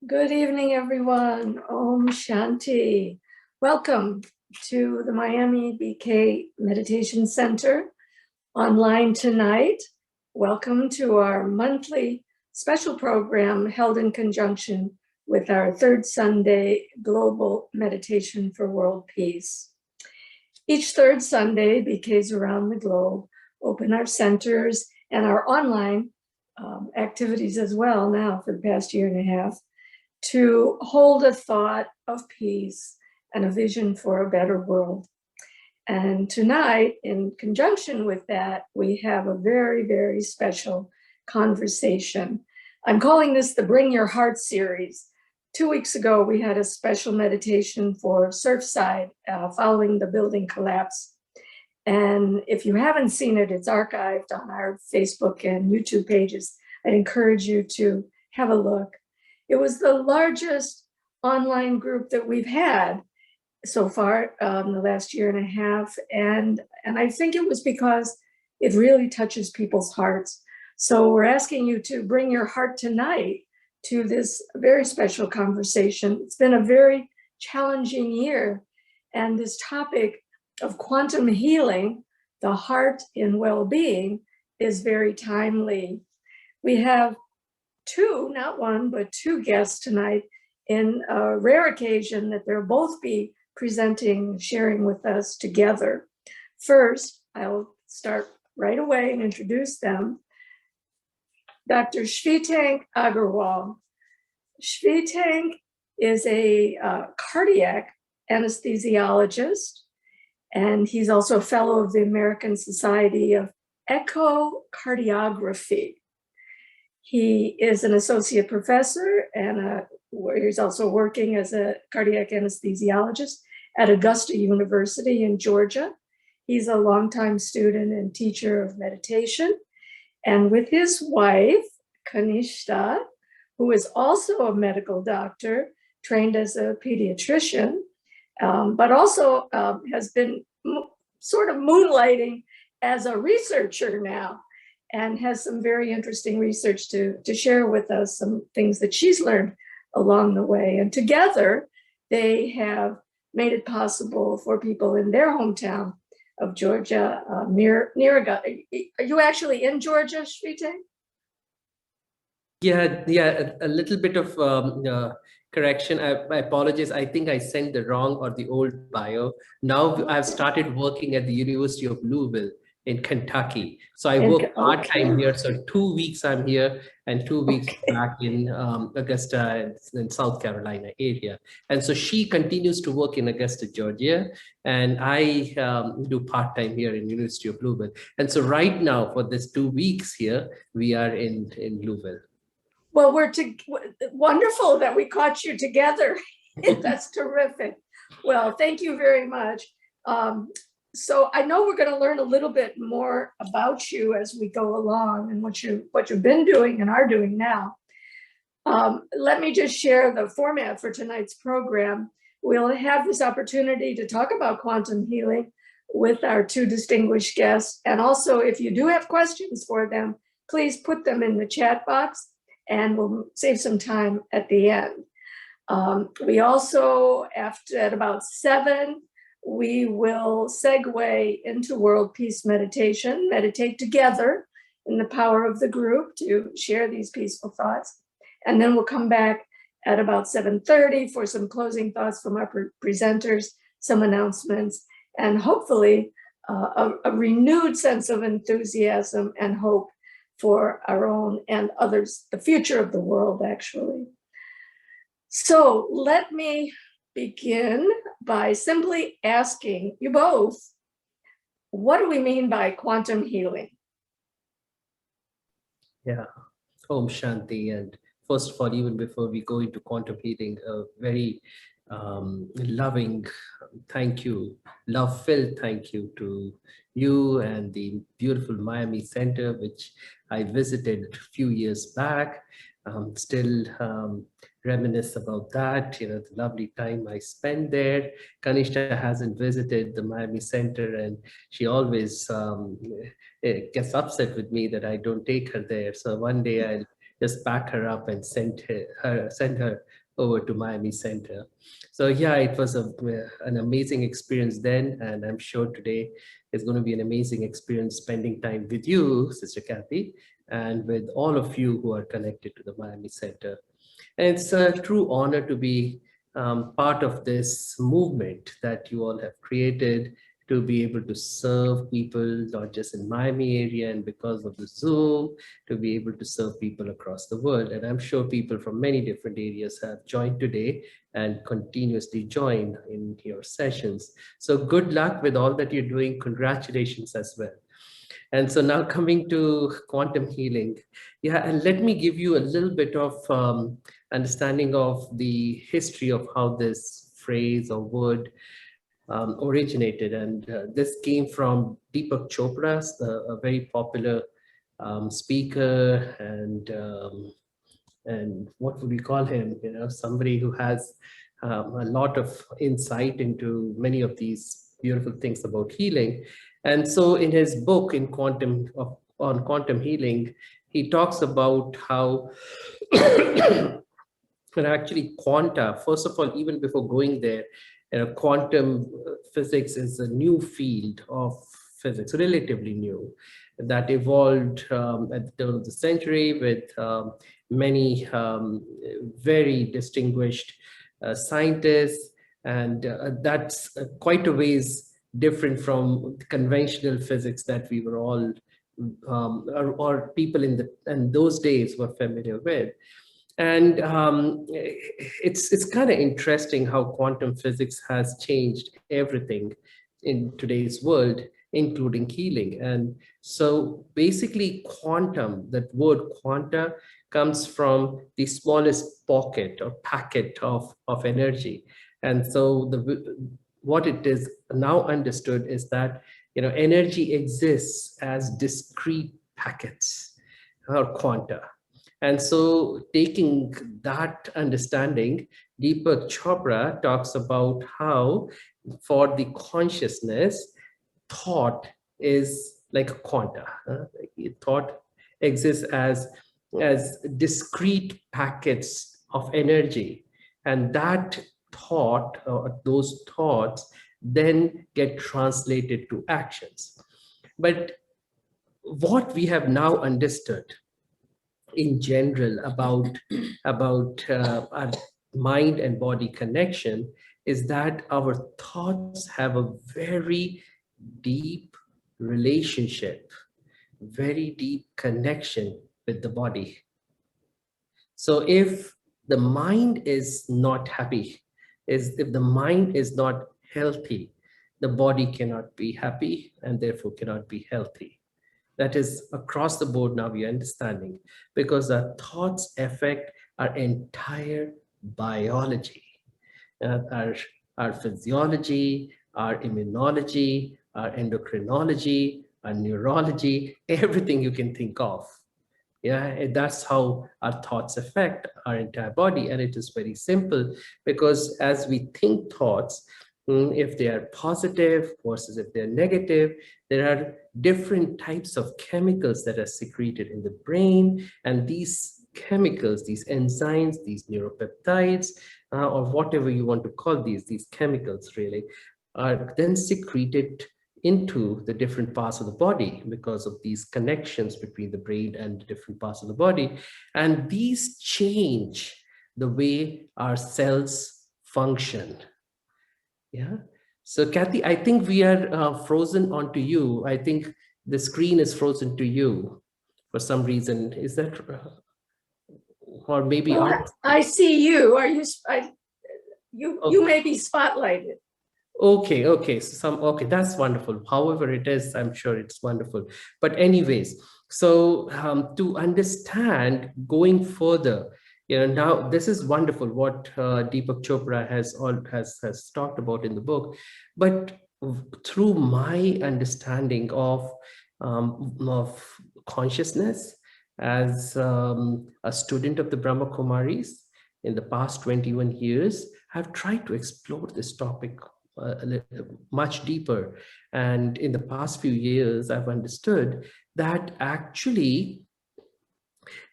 Good evening, everyone. Om Shanti. Welcome to the Miami BK Meditation Center online tonight. Welcome to our monthly special program held in conjunction with our third Sunday Global Meditation for World Peace. Each third Sunday, BKs around the globe open our centers and our online activities as well now for the past year and a half to hold a thought of peace and a vision for a better world. And tonight, in conjunction with that, we have a very, very special conversation. I'm calling this the Bring Your Heart series. 2 weeks ago, we had a special meditation for Surfside following the building collapse. And if you haven't seen it, it's archived on our Facebook and YouTube pages. I'd encourage you to have a look. It was the largest online group that we've had so far in the last year and a half. And I think it was because it really touches people's hearts. So we're asking you to bring your heart tonight to this very special conversation. It's been a very challenging year. And this topic of quantum healing, the heart in well-being, is very timely. We have two, not one, but two guests tonight in a rare occasion that they'll both be presenting, sharing with us together. First, I'll start right away and introduce them. Dr. Shvetank Agarwal. Shvetank is a cardiac anesthesiologist, and he's also a fellow of the American Society of Echocardiography. He is an associate professor and he's also working as a cardiac anesthesiologist at Augusta University in Georgia. He's a longtime student and teacher of meditation. And with his wife, Kanishtha, who is also a medical doctor, trained as a pediatrician, but also has been sort of moonlighting as a researcher now, and has some very interesting research to share with us, some things that she's learned along the way. And together, they have made it possible for people in their hometown of Georgia, near Augusta. Are you actually in Georgia, Shvetank? Yeah, a little bit of correction. I apologize. I think I sent the wrong or the old bio. Now I've started working at the University of Louisville in Kentucky. So I work part-time here. So 2 weeks I'm here and 2 weeks back in Augusta in South Carolina area. And so she continues to work in Augusta, Georgia. And I do part-time here in University of Louisville. And so right now for this 2 weeks here, we are in Louisville. Well, wonderful that we caught you together. That's terrific. Well, thank you very much. So I know we're going to learn a little bit more about you as we go along and what you've been doing and are doing now. Let me just share the format for tonight's program. We'll have this opportunity to talk about quantum healing with our two distinguished guests. And also, if you do have questions for them, please put them in the chat box and we'll save some time at the end. We also, at about 7, we will segue into world peace meditation, meditate together in the power of the group to share these peaceful thoughts. And then we'll come back at about 7:30 for some closing thoughts from our presenters, some announcements, and hopefully a renewed sense of enthusiasm and hope for our own and others, the future of the world, actually. So let me begin by simply asking you both, what do we mean by quantum healing? Yeah, Om Shanti. And first of all, even before we go into quantum healing, a very loving thank you, love-filled thank you to you and the beautiful Miami Center, which I visited a few years back. Still reminisce about that, the lovely time I spent there. Kanishtha hasn't visited the Miami Center, and she always gets upset with me that I don't take her there. So one day I'll just pack her up and send her over to Miami Center. So yeah, it was an amazing experience then, and I'm sure today is going to be an amazing experience spending time with you, Sister Kathy, and with all of you who are connected to the Miami Center. And it's a true honor to be part of this movement that you all have created to be able to serve people, not just in Miami area, and because of the Zoom, to be able to serve people across the world. And I'm sure people from many different areas have joined today and continuously join in your sessions. So good luck with all that you're doing. Congratulations as well. And so now coming to quantum healing, yeah, and let me give you a little bit of understanding of the history of how this phrase or word originated. And this came from Deepak Chopra, a very popular speaker and what would we call him? You know, somebody who has a lot of insight into many of these beautiful things about healing. And so in his book on quantum healing, he talks about how and actually quanta, first of all, even before going there, you know, quantum physics is a new field of physics, relatively new, that evolved at the turn of the century with many very distinguished scientists. And that's quite a ways different from conventional physics that we were all, or people in those days were familiar with. And it's kind of interesting how quantum physics has changed everything in today's world, including healing. And so basically quantum, that word quanta, comes from the smallest pocket or packet of energy. And so what it is now understood is that, you know, energy exists as discrete packets or quanta. And so taking that understanding, Deepak Chopra talks about how for the consciousness, thought is like a quanta. Thought exists as discrete packets of energy. And that thought, or those thoughts, then get translated to actions. But what we have now understood in general about our mind and body connection is that our thoughts have a very deep relationship, very deep connection with the body. So if the mind is not happy, if the mind is not healthy, the body cannot be happy and therefore cannot be healthy. That is across the board now we are understanding, because our thoughts affect our entire biology, our physiology, our immunology, our endocrinology, our neurology, everything you can think of. Yeah, that's how our thoughts affect our entire body. And it is very simple, because as we think thoughts, if they are positive versus if they're negative, there are different types of chemicals that are secreted in the brain. And these chemicals, these enzymes, these neuropeptides, or whatever you want to call these chemicals really, are then secreted into the different parts of the body because of these connections between the brain and the different parts of the body. And these change the way our cells function. Yeah. So Kathy, I think we are frozen onto you. I think the screen is frozen to you for some reason. Is that, or maybe I see you. Are you? You okay. may be spotlighted. Okay. So okay, that's wonderful. However it is, I'm sure it's wonderful. But anyways, so to understand going further, you know, now this is wonderful what Deepak Chopra has talked about in the book. But through my understanding of consciousness as a student of the Brahma Kumaris in the past 21 years, I've tried to explore this topic much deeper. And in the past few years, I've understood that actually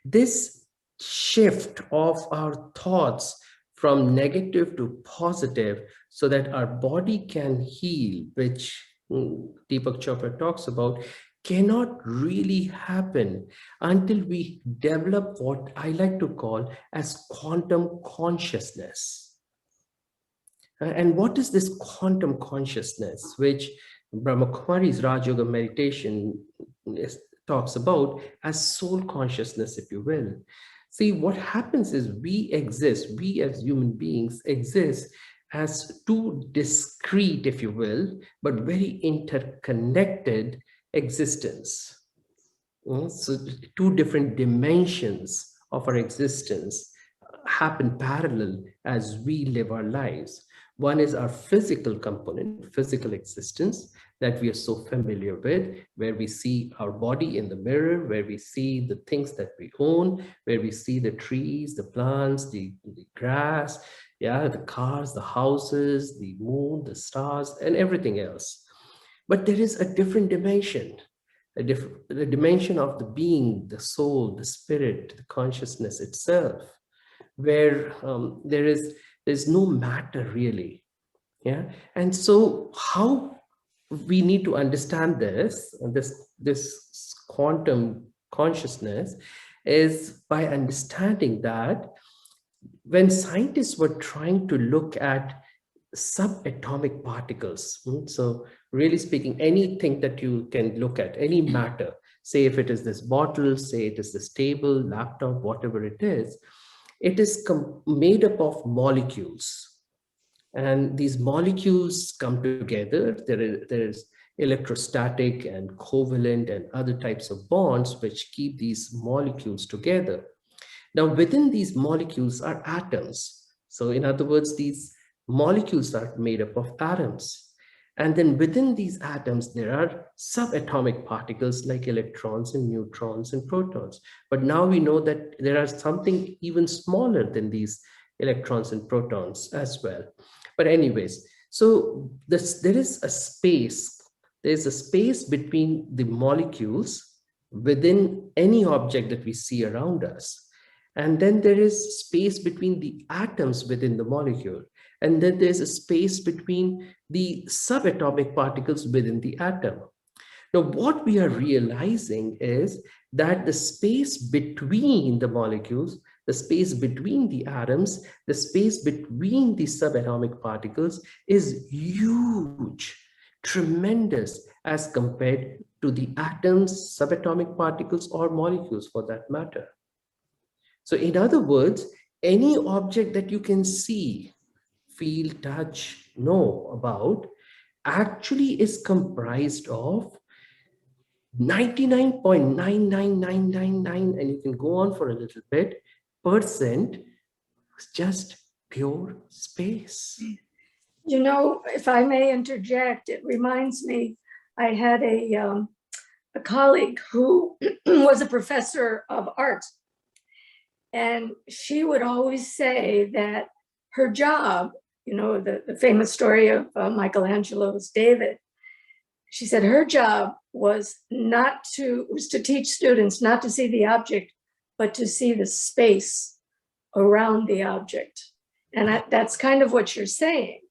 this shift of our thoughts from negative to positive so that our body can heal, which Deepak Chopra talks about, cannot really happen until we develop what I like to call as quantum consciousness. And what is this quantum consciousness, which Brahma Kumari's Raj Yoga meditation talks about as soul consciousness, if you will. See, what happens is we exist, we as human beings exist as two discrete, if you will, but very interconnected existence. So two different dimensions of our existence happen parallel as we live our lives. One is our physical component, physical existence that we are so familiar with, where we see our body in the mirror, where we see the things that we own, where we see the trees, the plants, the grass, yeah, the cars, the houses, the moon, the stars, and everything else. But there is a different dimension, the dimension of the being, the soul, the spirit, the consciousness itself, where there's no matter really. Yeah. And so how we need to understand this quantum consciousness is by understanding that when scientists were trying to look at subatomic particles, so really speaking, anything that you can look at, any matter, say if it is this bottle, say it is this table, laptop, whatever it is made up of molecules. And these molecules come together. There is electrostatic and covalent and other types of bonds which keep these molecules together. Now, within these molecules are atoms. So in other words, these molecules are made up of atoms. And then within these atoms, there are subatomic particles like electrons and neutrons and protons. But now we know that there are something even smaller than these electrons and protons as well. But anyways, so there is a space. There's a space between the molecules within any object that we see around us. And then there is space between the atoms within the molecule. And then there's a space between the subatomic particles within the atom. Now, what we are realizing is that the space between the molecules, the space between the atoms, the space between the subatomic particles is huge, tremendous as compared to the atoms, subatomic particles, or molecules for that matter. So in other words, any object that you can see, feel, touch, know about actually is comprised of 99.99999, and you can go on for a little bit, percent just pure space. You know, if I may interject, it reminds me, I had a colleague who was a professor of art, and she would always say that her job, you know, the famous story of Michelangelo's David, she said her job was to teach students not to see the object, but to see the space around the object. And that's kind of what you're saying.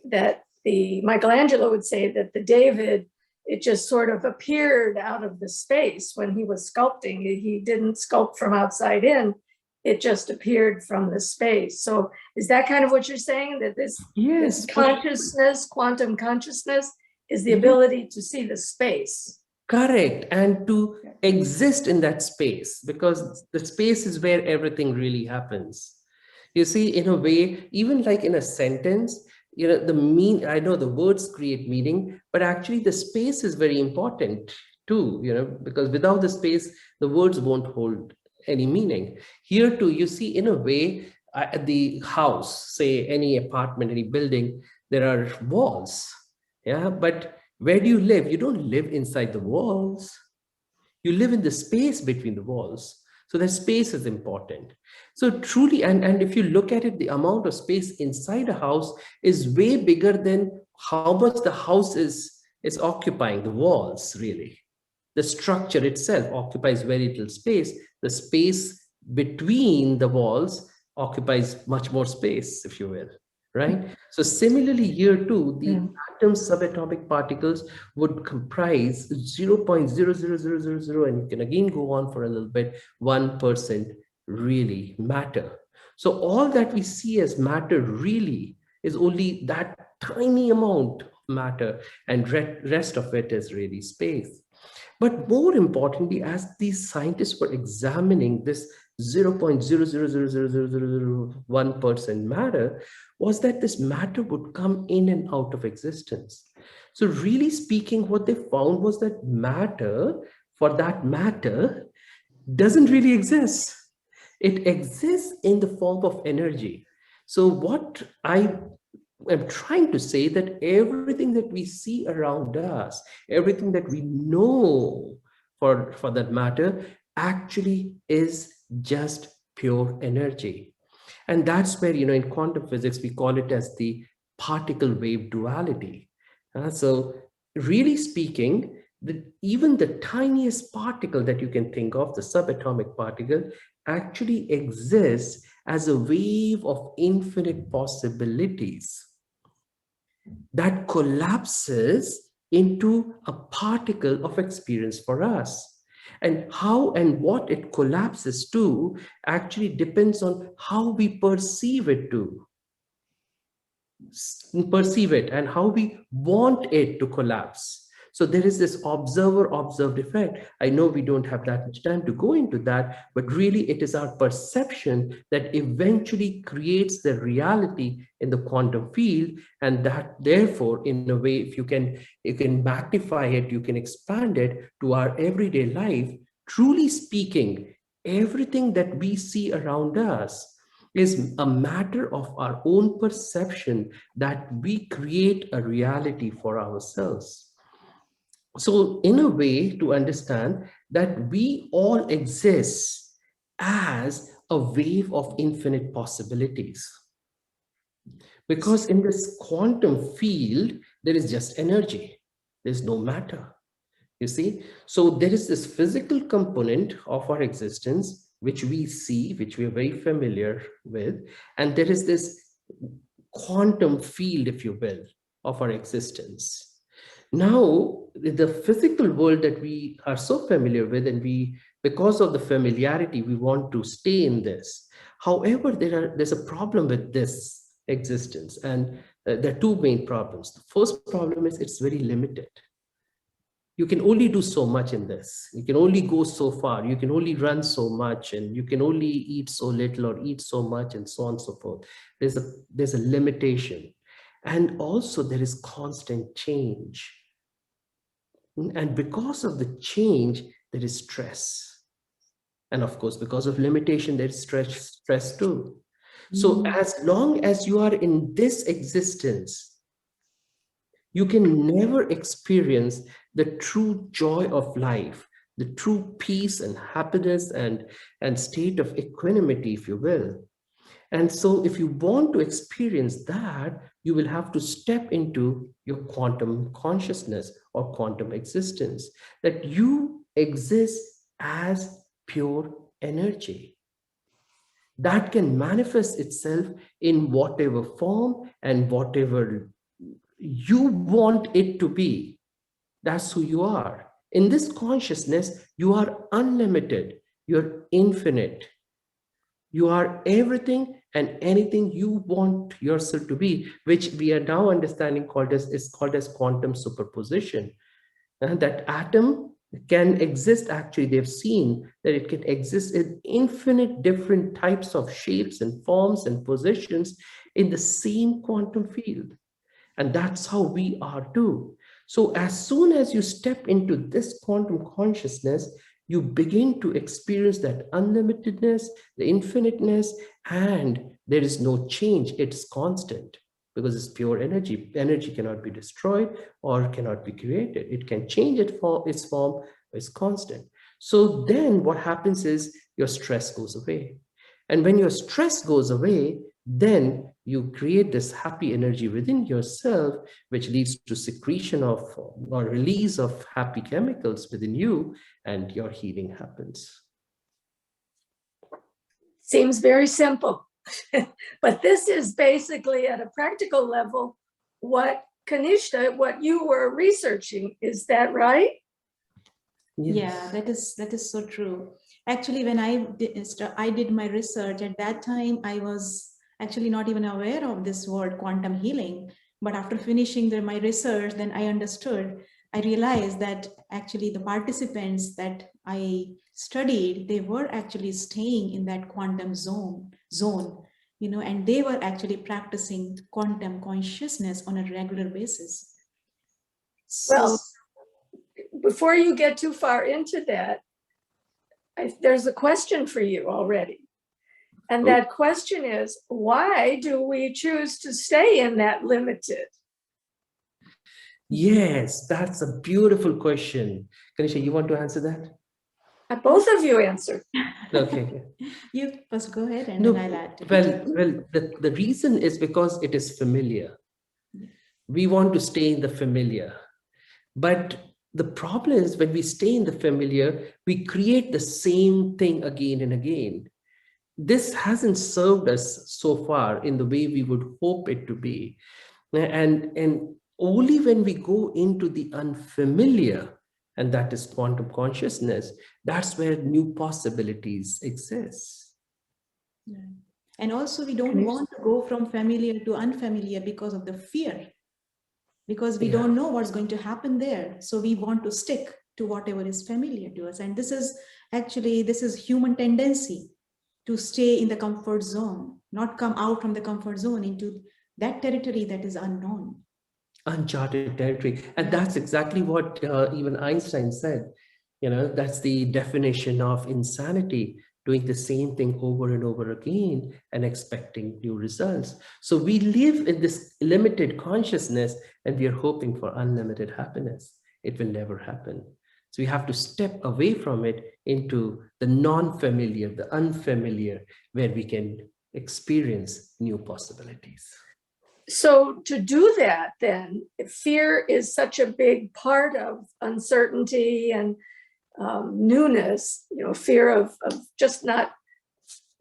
That the Michelangelo would say that the David, it just sort of appeared out of the space when he was sculpting. He didn't sculpt from outside in. It just appeared from the space. So is that kind of what you're saying? That this consciousness, quantum consciousness, is the ability to see the space? Correct. And to exist in that space, because the space is where everything really happens. You see, in a way, even like in a sentence, you know, I know the words create meaning, but actually the space is very important too, you know, because without the space, the words won't hold any meaning. Here too, you see, in a way, the house, say any apartment, any building, there are walls. Yeah, but where do you live? You don't live inside the walls. You live in the space between the walls. So the space is important. So truly, and if you look at it, the amount of space inside a house is way bigger than how much the house is occupying, the walls really. The structure itself occupies very little space. The space between the walls occupies much more space, if you will, right? So similarly, here too, the atom subatomic particles would comprise 0.00000, and you can again go on for a little bit, 1% really matter. So all that we see as matter really is only that tiny amount of matter, and rest of it is really space. But more importantly, as these scientists were examining this 0.0000001% matter, was that this matter would come in and out of existence. So really speaking, what they found was that matter, for that matter, doesn't really exist. It exists in the form of energy. So what I'm trying to say, that everything that we see around us, everything that we know for that matter, actually is just pure energy. And that's where, in quantum physics, we call it as the particle wave duality. So really speaking, even the tiniest particle that you can think of, the subatomic particle, actually exists as a wave of infinite possibilities that collapses into a particle of experience for us. And how and what it collapses to actually depends on how we perceive it and how we want it to collapse. So there is this observer-observed effect. I know we don't have that much time to go into that, but really it is our perception that eventually creates the reality in the quantum field, and that therefore, in a way, if you can magnify it, you can expand it to our everyday life. Truly speaking, everything that we see around us is a matter of our own perception, that we create a reality for ourselves. So in a way, to understand that we all exist as a wave of infinite possibilities. Because in this quantum field, there is just energy. There's no matter. You see? So there is this physical component of our existence, which we see, which we are very familiar with. And there is this quantum field, if you will, of our existence. Now, the physical world that we are so familiar with, and because of the familiarity, we want to stay in this. However, there's a problem with this existence, and there are two main problems. The first problem is it's very limited. You can only do so much in this. You can only go so far. You can only run so much, and you can only eat so little or eat so much, and so on and so forth. There's a limitation. And also there is constant change. And because of the change, there is stress. And of course, because of limitation, there is stress too. So as long as you are in this existence, you can never experience the true joy of life, the true peace and happiness and state of equanimity, if you will. And so if you want to experience that, you will have to step into your quantum consciousness or quantum existence, that you exist as pure energy that can manifest itself in whatever form and whatever you want it to be. That's who you are. In this consciousness, you are unlimited, you're infinite. You are everything and anything you want yourself to be, which we are now understanding is called as quantum superposition. And that atom can exist, actually, they've seen that it can exist in infinite different types of shapes and forms and positions in the same quantum field. And that's how we are too. So as soon as you step into this quantum consciousness, you begin to experience that unlimitedness, the infiniteness, and there is no change. It's constant because it's pure energy. Energy cannot be destroyed or cannot be created. It can change its form, it's constant. So then what happens is your stress goes away. And when your stress goes away, then you create this happy energy within yourself, which leads to secretion of or release of happy chemicals within you, and your healing happens. Seems very simple. But this is basically at a practical level what Kanishta, what you were researching. Is that right? Yeah, that is so true. Actually, when I did my research at that time, I was actually not even aware of this word quantum healing. But after finishing my research, then I realized that actually the participants that I studied, they were actually staying in that quantum zone, and they were actually practicing quantum consciousness on a regular basis. So, Well, before you get too far into that, there's a question for you already. And that question is, why do we choose to stay in that limited? Yes, that's a beautiful question. Kanisha, you want to answer that? Both of you answer. Okay. You first go ahead and No, then I'll add to well, the reason is because it is familiar. We want to stay in the familiar. But the problem is when we stay in the familiar, we create the same thing again and again. This hasn't served us so far in the way we would hope it to be. And only when we go into the unfamiliar, and that is quantum consciousness, that's where new possibilities exist. Yeah. And also we don't want to go from familiar to unfamiliar because of the fear, because we don't know what's going to happen there. So we want to stick to whatever is familiar to us. And this is human tendency to stay in the comfort zone, not come out from the comfort zone into that territory that is unknown. Uncharted territory. And that's exactly what even Einstein said. That's the definition of insanity, doing the same thing over and over again and expecting new results. So we live in this limited consciousness and we are hoping for unlimited happiness. It will never happen. So we have to step away from it into the non-familiar, the unfamiliar, where we can experience new possibilities. So to do that, then, fear is such a big part of uncertainty and newness, fear of just not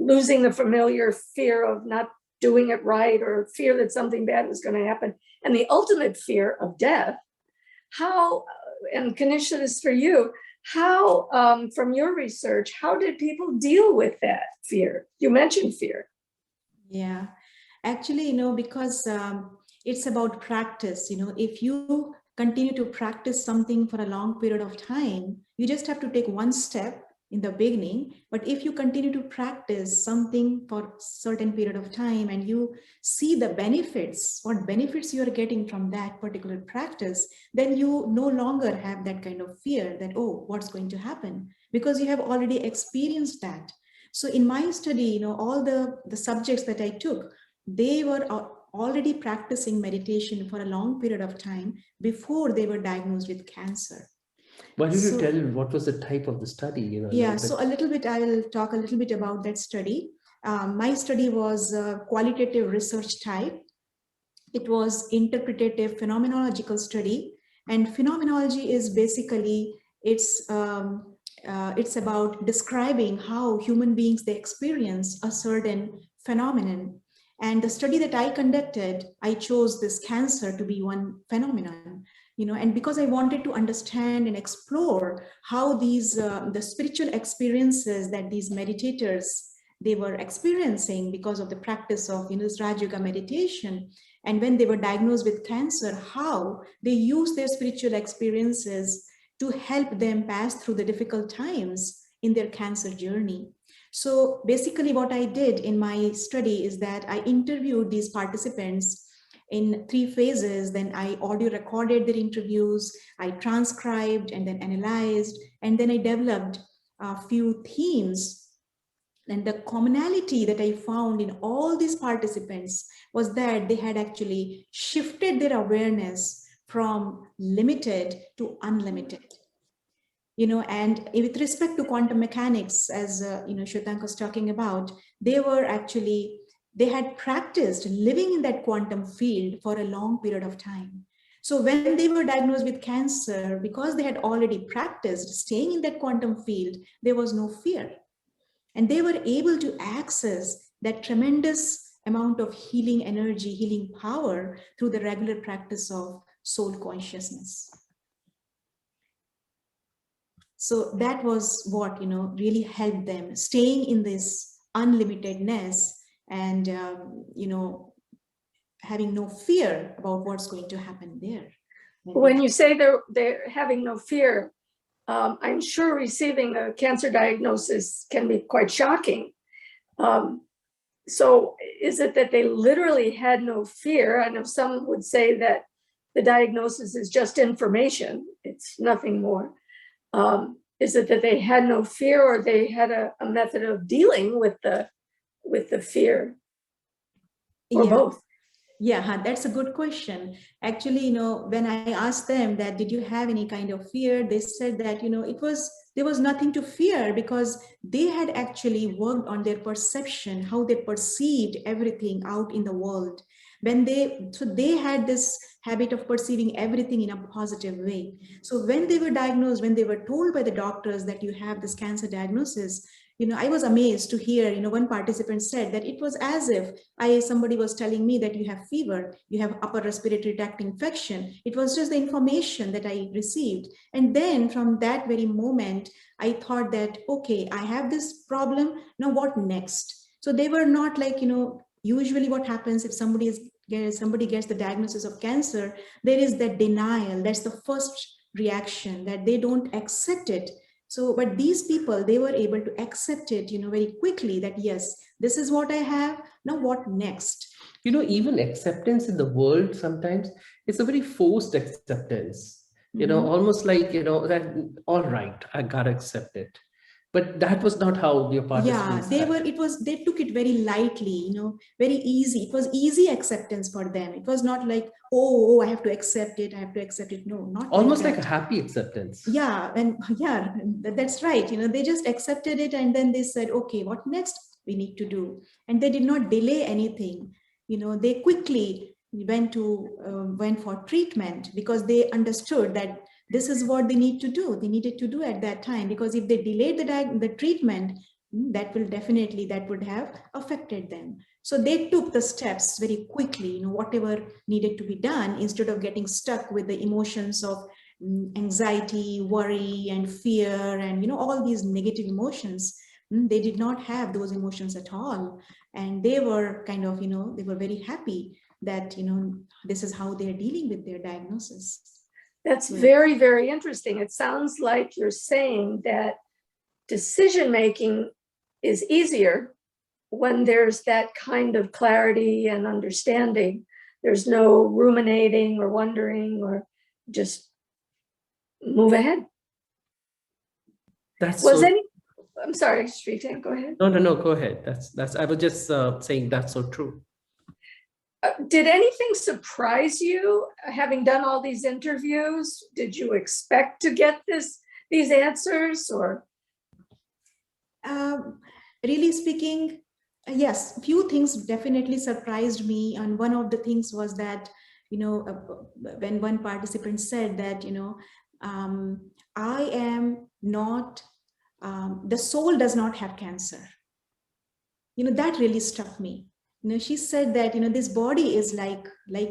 losing the familiar, fear of not doing it right, or fear that something bad is going to happen, and the ultimate fear of death. How, and Kanishta, this is for you, how, from your research, how did people deal with that fear? You mentioned fear. Yeah, actually, because it's about practice. If you continue to practice something for a long period of time, you just have to take one step in the beginning. But if you continue to practice something for a certain period of time and you see the benefits, what benefits you are getting from that particular practice, then you no longer have that kind of fear that, oh, what's going to happen? Because you have already experienced that. So in my study, all the subjects that I took, they were already practicing meditation for a long period of time before they were diagnosed with cancer. Why don't you tell what was the type of the study? Yeah, so I'll talk a little bit about that study. My study was a qualitative research type. It was interpretative phenomenological study, and phenomenology is basically it's about describing how human beings, they experience a certain phenomenon. And the study that I conducted, I chose this cancer to be one phenomenon, and because I wanted to understand and explore how these, the spiritual experiences that these meditators, they were experiencing because of the practice of, this Raj Yoga meditation. And when they were diagnosed with cancer, how they use their spiritual experiences to help them pass through the difficult times in their cancer journey. So basically what I did in my study is that I interviewed these participants in 3 phases. Then I audio recorded their interviews, I transcribed and then analyzed, and then I developed a few themes. And the commonality that I found in all these participants was that they had actually shifted their awareness from limited to unlimited. And with respect to quantum mechanics, as Shvetank was talking about, they had practiced living in that quantum field for a long period of time. So when they were diagnosed with cancer, because they had already practiced staying in that quantum field, there was no fear. And they were able to access that tremendous amount of healing energy, healing power through the regular practice of soul consciousness. So that was what, really helped them staying in this unlimitedness and, having no fear about what's going to happen there. When you say they're having no fear, I'm sure receiving a cancer diagnosis can be quite shocking. So is it that they literally had no fear? I know some would say that the diagnosis is just information. It's nothing more. Is it that they had no fear, or they had a method of dealing with the fear, or both? Yeah, that's a good question. Actually, when I asked them that, did you have any kind of fear? They said that, there was nothing to fear, because they had actually worked on their perception, how they perceived everything out in the world. So they had this habit of perceiving everything in a positive way. So when they were diagnosed, when they were told by the doctors that you have this cancer diagnosis, I was amazed to hear, one participant said that it was as if somebody was telling me that you have fever, you have upper respiratory tract infection. It was just the information that I received. And then from that very moment, I thought that, okay, I have this problem. Now what next? So they were not like, usually what happens if somebody gets the diagnosis of cancer, there is that denial. That's the first reaction, that they don't accept it. So, but these people, they were able to accept it, very quickly, that yes, this is what I have. Now what next? Even acceptance in the world, sometimes it's a very forced acceptance, almost like, that, all right, I gotta accept it. But that was not how your participants. They took it very lightly, very easy. It was easy acceptance for them. It was not like, oh, I have to accept it. I have to accept it. No, not almost like a happy acceptance. Yeah. And yeah, that's right. They just accepted it. And then they said, okay, what next we need to do? And they did not delay anything. They quickly went for treatment, because they understood that this is what they needed to do at that time, because if they delayed the treatment, that would have affected them. So they took the steps very quickly, whatever needed to be done, instead of getting stuck with the emotions of anxiety, worry, and fear, and all these negative emotions. They did not have those emotions at all, and they were kind of, they were very happy that, this is how they're dealing with their diagnosis. That's very, very interesting. It sounds like you're saying that decision-making is easier when there's that kind of clarity and understanding. There's no ruminating or wondering, or just move ahead. I'm sorry, Shvetank, go ahead. No, go ahead. That's. I was just saying that's so true. Did anything surprise you, having done all these interviews? Did you expect to get these answers, or? Really speaking, yes, a few things definitely surprised me. And one of the things was that, when one participant said that, I am not, the soul does not have cancer. That really struck me. She said that, this body is like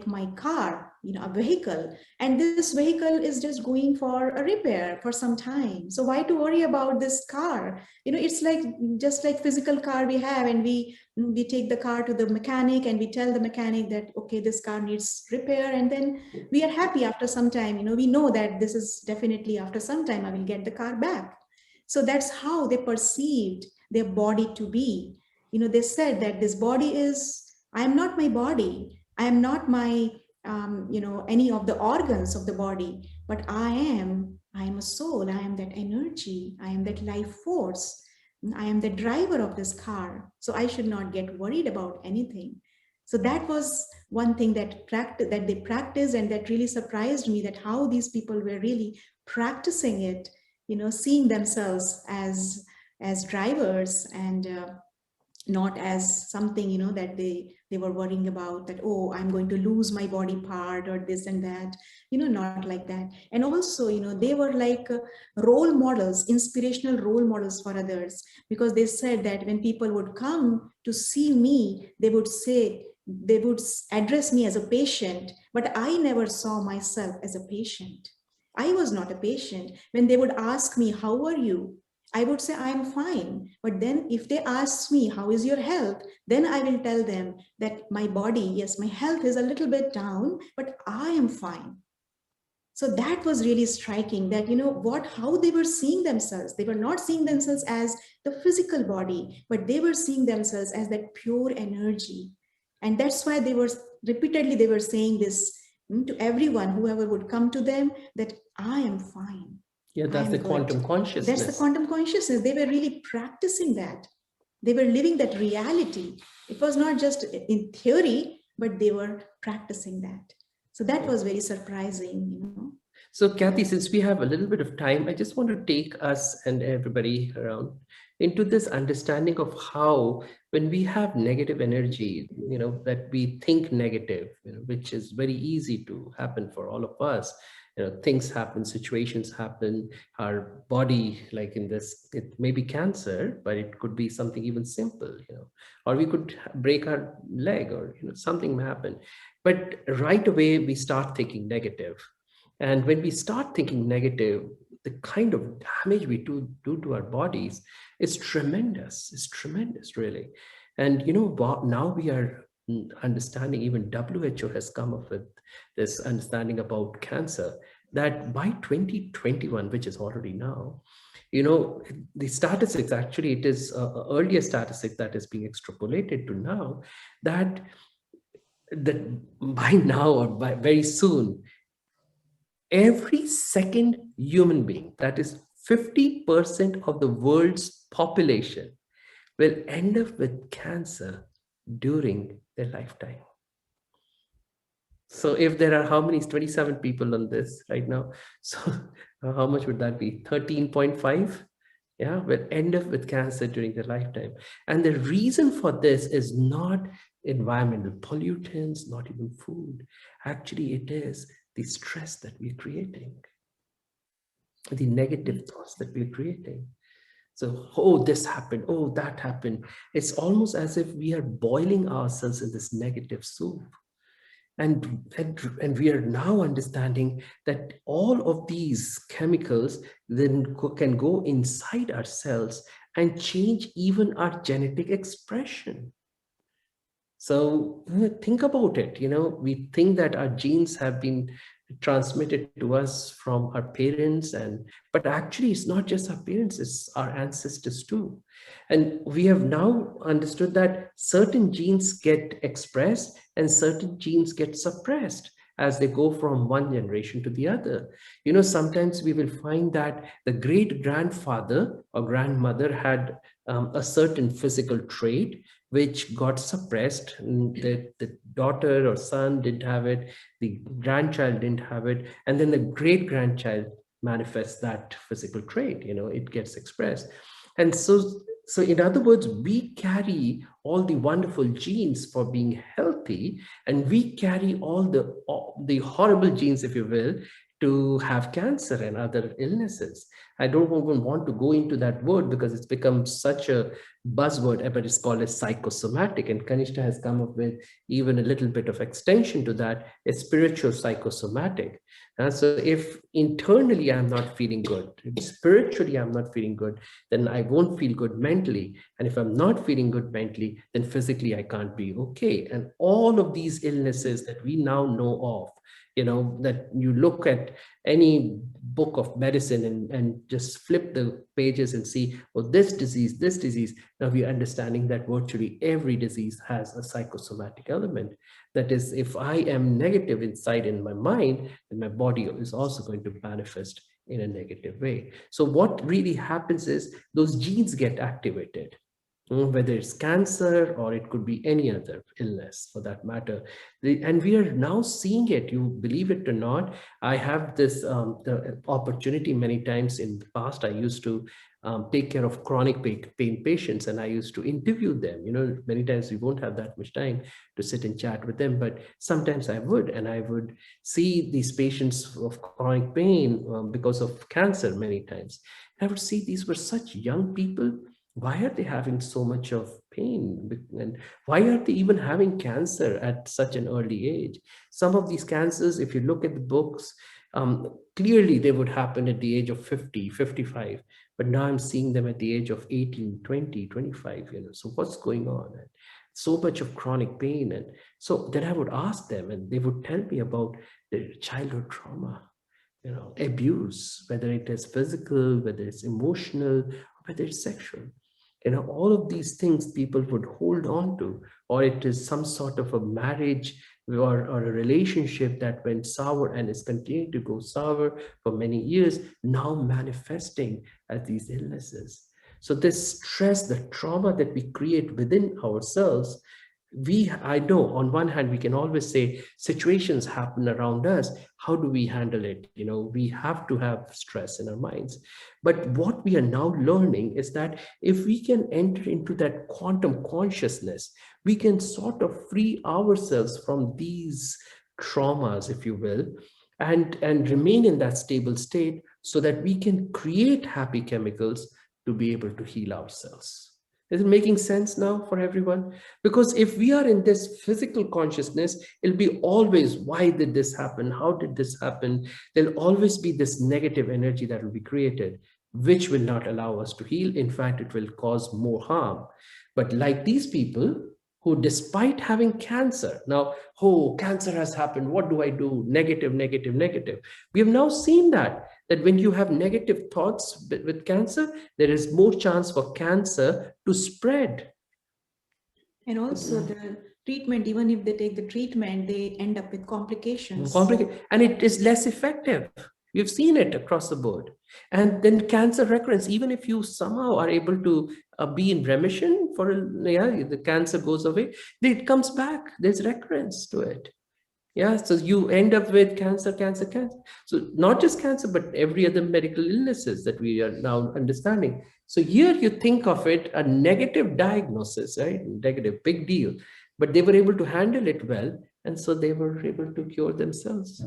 my car, a vehicle, and this vehicle is just going for a repair for some time. So why to worry about this car? It's like, just like physical car we have, and we take the car to the mechanic, and we tell the mechanic that, okay, this car needs repair. And then we are happy after some time, we know that this is definitely after some time I will get the car back. So that's how they perceived their body to be. They said that this body I am not my body. I am not my, any of the organs of the body, but I am a soul. I am that energy. I am that life force. I am the driver of this car. So I should not get worried about anything. So that was one thing that they practiced, and that really surprised me, that how these people were really practicing it, seeing themselves as drivers, and not as something, you know, that they were worrying about, that, oh, I'm going to lose my body part or this and that, you know, not like that. And also, you know, they were like role models, inspirational role models for others, because they said that when people would come to see me, they would say, they would address me as a patient, but I never saw myself as a patient. I was not a patient. When they would ask me, how are you, I would say, I'm fine. But then if they ask me, how is your health? Then I will tell them that my body, yes, my health is a little bit down, but I am fine. So that was really striking, that, you know, what, how they were seeing themselves. They were not seeing themselves as the physical body, but they were seeing themselves as that pure energy. And that's why they were repeatedly, they were saying this to everyone, whoever would come to them, that I am fine. Yeah, that's the quantum consciousness. That's the quantum consciousness. They were really practicing that. They were living that reality. It was not just in theory, but they were practicing that. So that was very surprising, you know. So Kathy, since we have a little bit of time, I just want to take us and everybody around into this understanding of how, when we have negative energy, you know, that we think negative, you know, which is very easy to happen for all of us. You know, things happen, situations happen, our body, like in this, it may be cancer, but it could be something even simple, you know, or we could break our leg, or, you know, something may happen. But right away, we start thinking negative. And when we start thinking negative, the kind of damage we do to our bodies is tremendous. It's tremendous, really. And, you know, now we are understanding, even WHO has come up with this understanding about cancer, that by 2021, which is already now, you know, the statistics, actually, it is earlier statistic that is being extrapolated to now, that by now, or by very soon, every second human being, that is 50% of the world's population, will end up with cancer during their lifetime. So if there are how many, 27 people on this right now, so how much would that be? 13.5? Yeah, will end up with cancer during their lifetime. And the reason for this is not environmental pollutants, not even food. Actually, it is the stress that we're creating, the negative thoughts that we're creating. So, oh, this happened, oh, that happened. It's almost as if we are boiling ourselves in this negative soup. And we are now understanding that all of these chemicals then can go inside our cells and change even our genetic expression. So think about it. You know, we think that our genes have been transmitted to us from our parents, but actually it's not just our parents, it's our ancestors too. And we have now understood that certain genes get expressed and certain genes get suppressed as they go from one generation to the other. You know, sometimes we will find that the great grandfather or grandmother had a certain physical trait which got suppressed. The daughter or son didn't have it, the grandchild didn't have it, and then the great grandchild manifests that physical trait, you know, it gets expressed. And so in other words, we carry all the wonderful genes for being healthy, and we carry all the horrible genes, if you will, to have cancer and other illnesses. I don't even want to go into that word because it's become such a buzzword, but it's called as psychosomatic. And Kanishtha has come up with even a little bit of extension to that, a spiritual psychosomatic. So if internally I'm not feeling good, if spiritually I'm not feeling good, then I won't feel good mentally. And if I'm not feeling good mentally, then physically I can't be okay. And all of these illnesses that we now know of, you know, that you look at any book of medicine and just flip the pages and see, oh, this disease. Now we're understanding that virtually every disease has a psychosomatic element. That is, if I am negative inside in my mind, then my body is also going to manifest in a negative way. So what really happens is those genes get activated. whether it's cancer or it could be any other illness for that matter. And we are now seeing it, you believe it or not. I have this the opportunity many times in the past. I used to take care of chronic pain patients, and I used to interview them. Many times we won't have that much time to sit and chat with them, but sometimes I would, and I would see these patients of chronic pain because of cancer many times. I would see these were such young people. Why are they having so much of pain? And why are they even having cancer at such an early age? Some of these cancers, if you look at the books, clearly they would happen at the age of 50, 55. But now I'm seeing them at the age of 18, 20, 25. So what's going on? And so much of chronic pain. And so then I would ask them, and they would tell me about their childhood trauma, abuse, whether it is physical, whether it's emotional, or whether it's sexual. All of these things people would hold on to, or it is some sort of a marriage or a relationship that went sour and is continuing to go sour for many years, now manifesting as these illnesses. So this stress, the trauma that we create within ourselves, I know on one hand, we can always say situations happen around us. How do we handle it? We have to have stress in our minds. But what we are now learning is that if we can enter into that quantum consciousness, we can sort of free ourselves from these traumas, if you will, and remain in that stable state so that we can create happy chemicals to be able to heal ourselves. Is it making sense now for everyone? Because if we are in this physical consciousness, it'll be always, why did this happen? How did this happen? There'll always be this negative energy that will be created, which will not allow us to heal. In fact, it will cause more harm. But like these people who, despite having cancer, now, cancer has happened. What do I do? Negative, negative, negative. We have now seen that when you have negative thoughts with cancer, there is more chance for cancer to spread. And also the treatment, even if they take the treatment, they end up with complications. And it is less effective. We've seen it across the board. And then cancer recurrence, even if you somehow are able to be in remission the cancer goes away, it comes back. There's recurrence to it. Yeah, so you end up with cancer. So not just cancer, but every other medical illnesses that we are now understanding. So here you think of it, a negative diagnosis, right? Negative, big deal. But they were able to handle it well. And so they were able to cure themselves.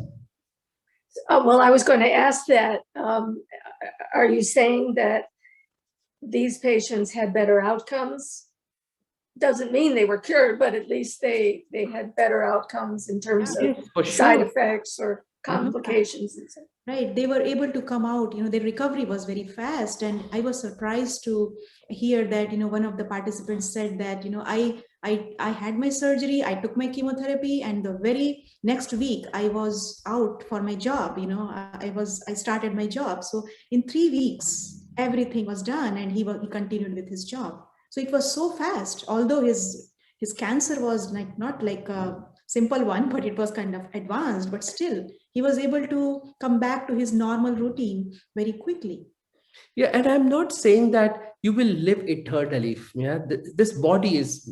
Well, I was going to ask that. Are you saying that these patients had better outcomes? Doesn't mean they were cured, but at least they had better outcomes in terms of side effects or complications. Right, they were able to come out, their recovery was very fast. And I was surprised to hear that, one of the participants said that, I had my surgery, I took my chemotherapy, and the very next week I was out for my job. I started my job. So in 3 weeks, everything was done, and he continued with his job. So it was so fast, although his cancer was not like a simple one, but it was kind of advanced, but still he was able to come back to his normal routine very quickly. Yeah, and I'm not saying that you will live eternally. Yeah, this body is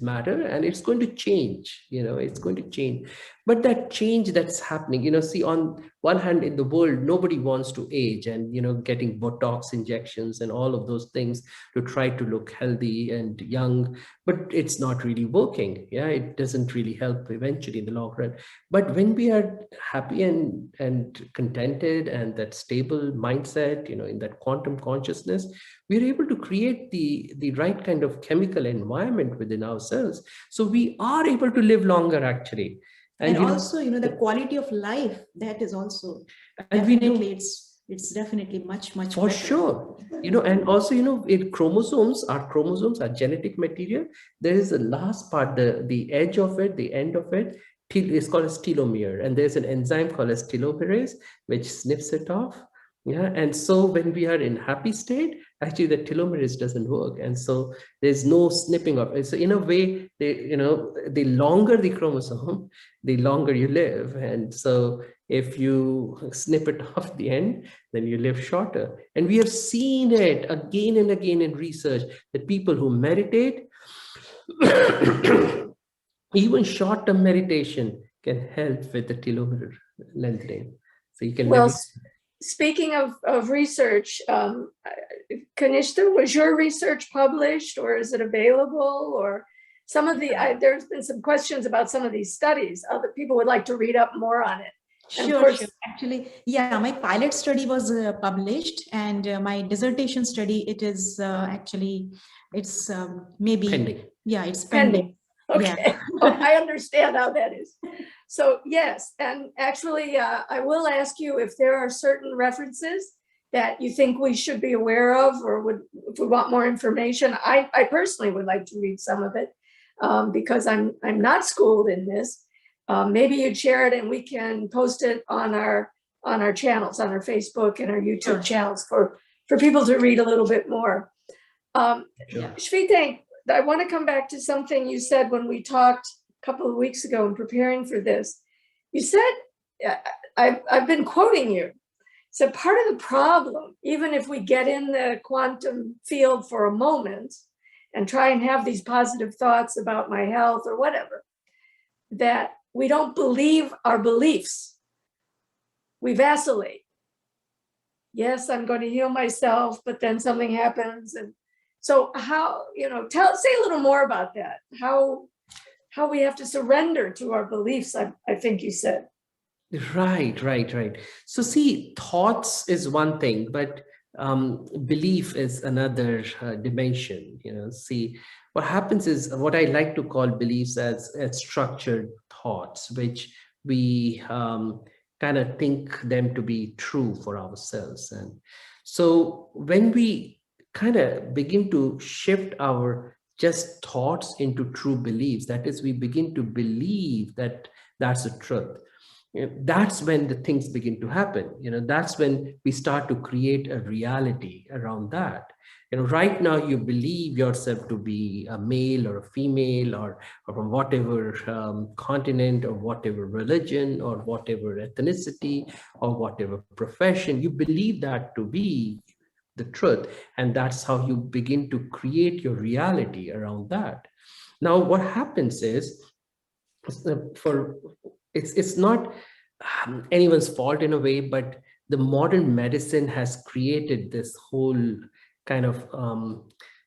matter, and it's going to change. It's going to change. But that change that's happening, see, on one hand, in the world, nobody wants to age, and getting Botox injections and all of those things to try to look healthy and young, but it's not really working. Yeah, it doesn't really help eventually in the long run. But when we are happy and contented, and that stable mindset, in that quantum consciousness, we're able to create the right kind of chemical environment within ourselves. So we are able to live longer, actually. And also, the quality of life, that is also, definitely, it's definitely much for better. Sure. And also, in chromosomes, our chromosomes are genetic material. There is the last part, the edge of it, the end of it, is called as telomere. And there's an enzyme called as telomerase, which snips it off. Yeah, and so when we are in happy state, actually the telomerase doesn't work, and so there's no snipping of it. So in a way, the longer the chromosome, the longer you live, and so if you snip it off the end, then you live shorter. And we have seen it again and again in research that people who meditate, even short-term meditation, can help with the telomere lengthening. So you can Well, live. speaking of research, Kanishta, was your research published, or is it available? Or some of the, there's been some questions about some of these studies. Other people would like to read up more on it. Sure. Actually, yeah, my pilot study was published, and my dissertation study, it is actually, it's maybe Pending. Yeah, it's pending. Okay. Yeah. Oh, I understand how that is. So yes, and actually, I will ask you if there are certain references that you think we should be aware of, or if we want more information. I personally would like to read some of it because I'm not schooled in this. Maybe you'd share it and we can post it on our channels, on our Facebook and our YouTube channels for people to read a little bit more. Shvetank, I want to come back to something you said when we talked a couple of weeks ago in preparing for this. You said, I've been quoting you. So part of the problem, even if we get in the quantum field for a moment and try and have these positive thoughts about my health or whatever, that we don't believe our beliefs. We vacillate. Yes, I'm going to heal myself, but then something happens. And so how, say a little more about that. How we have to surrender to our beliefs, I think you said. Right. So see, thoughts is one thing, but belief is another dimension. See, what happens is what I like to call beliefs as structured thoughts, which we kind of think them to be true for ourselves. And so when we kind of begin to shift our just thoughts into true beliefs, that is, we begin to believe that that's the truth. That's when the things begin to happen. That's when we start to create a reality around that. Right now you believe yourself to be a male or a female, or from whatever continent, or whatever religion, or whatever ethnicity, or whatever profession. You believe that to be the truth, and that's how you begin to create your reality around that. Now what happens is, it's not anyone's fault in a way, but the modern medicine has created this whole kind of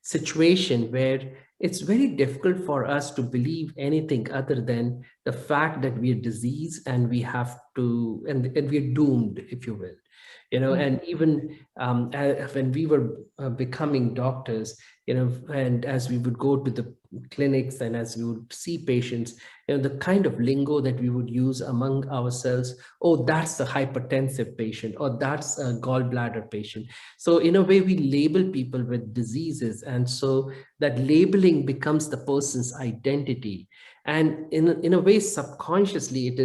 situation where it's very difficult for us to believe anything other than the fact that we are diseased and we have to, and we're doomed, if you will. And even when we were becoming doctors, and as we would go to the clinics and as we would see patients, the kind of lingo that we would use among ourselves, oh, that's a hypertensive patient, or that's a gallbladder patient. So in a way, we label people with diseases. And so that labeling becomes the person's identity. And in a way, subconsciously, it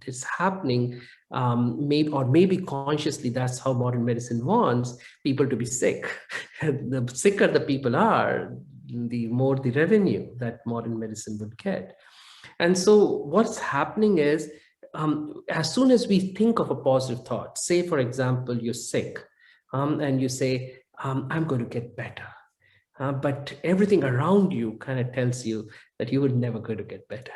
is happening. Maybe consciously, that's how modern medicine wants people to be sick. The sicker the people are, the more the revenue that modern medicine would get. And so what's happening is, as soon as we think of a positive thought, say, for example, you're sick, and you say, I'm going to get better. But everything around you kind of tells you that you were never going to get better.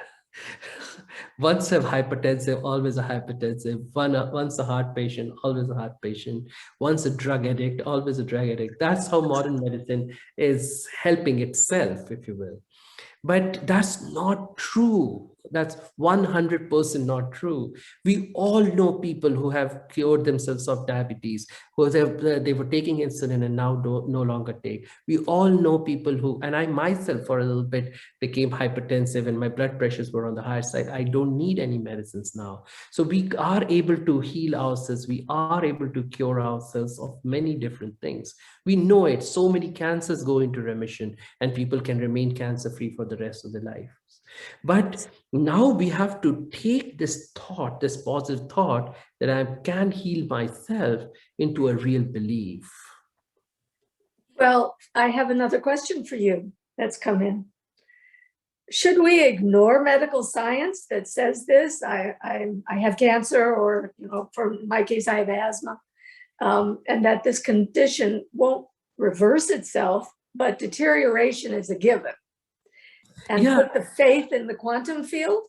Once a hypertensive, always a hypertensive. Once a heart patient, always a heart patient. Once a drug addict, always a drug addict. That's how modern medicine is helping itself, if you will. But that's not true. That's 100% not true. We all know people who have cured themselves of diabetes, who they were taking insulin and now no longer take. We all know people who, and I myself for a little bit became hypertensive and my blood pressures were on the higher side. I don't need any medicines now. So we are able to heal ourselves. We are able to cure ourselves of many different things. We know it. So many cancers go into remission and people can remain cancer-free for the rest of their life. But now we have to take this thought, this positive thought that I can heal myself, into a real belief. Well, I have another question for you that's come in. Should we ignore medical science that says this? I have cancer, or for my case, I have asthma, and that this condition won't reverse itself, but deterioration is a given. And Yeah. put the faith in the quantum field?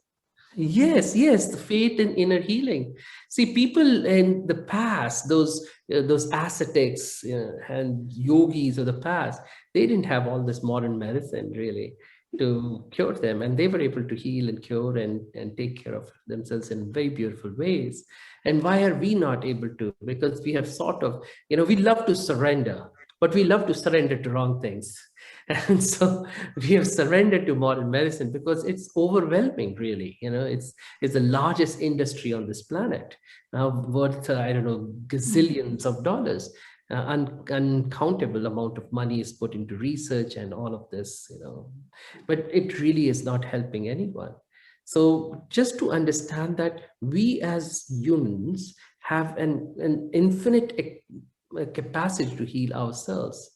Yes, the faith in inner healing. See, people in the past, those ascetics and yogis of the past, they didn't have all this modern medicine really to cure them, and they were able to heal and cure and take care of themselves in very beautiful ways. And why are we not able to? Because we have sort of, we love to surrender, but we love to surrender to wrong things. And so we have surrendered to modern medicine because it's overwhelming, really. It's the largest industry on this planet, worth, I don't know, gazillions of dollars. Uncountable amount of money is put into research and all of this, but it really is not helping anyone. So just to understand that we as humans have an infinite capacity to heal ourselves.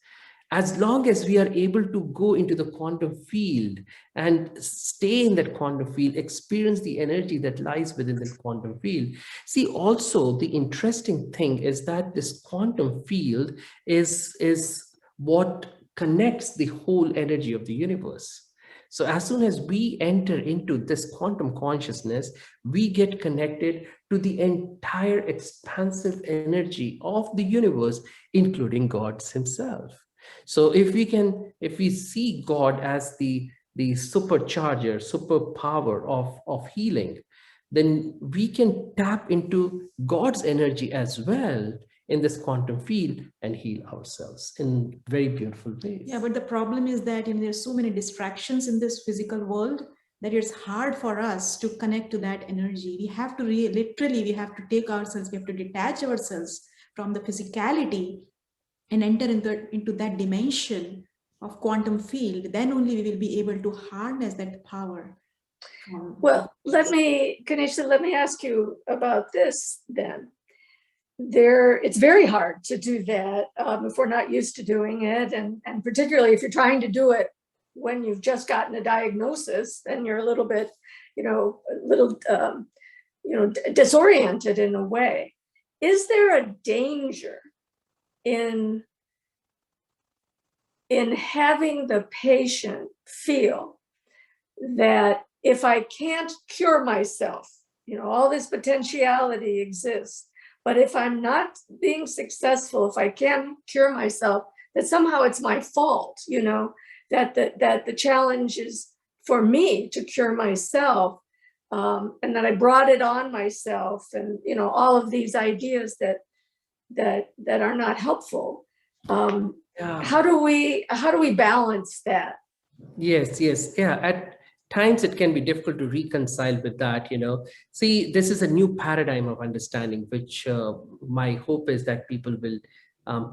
As long as we are able to go into the quantum field and stay in that quantum field, experience the energy that lies within the quantum field. See, also the interesting thing is that this quantum field is what connects the whole energy of the universe. So as soon as we enter into this quantum consciousness, we get connected to the entire expansive energy of the universe, including God himself. So if we see God as the supercharger, superpower of healing, then we can tap into God's energy as well in this quantum field and heal ourselves in very beautiful ways. Yeah, but the problem is that there's so many distractions in this physical world that it's hard for us to connect to that energy. We have to literally, we have to take ourselves, we have to detach ourselves from the physicality and enter into that dimension of quantum field. Then only we will be able to harness that power. Well, Kanishtha, let me ask you about this then. It's very hard to do that if we're not used to doing it. And particularly if you're trying to do it when you've just gotten a diagnosis, then you're a little bit, disoriented in a way. Is there a danger in having the patient feel that if I can't cure myself, all this potentiality exists, but if I'm not being successful, if I can't cure myself, that somehow it's my fault, that the challenge is for me to cure myself, and that I brought it on myself, and all of these ideas that are not helpful. Yeah. How do we balance that? Yes. Yeah. At times it can be difficult to reconcile with that, See, this is a new paradigm of understanding, which my hope is that people will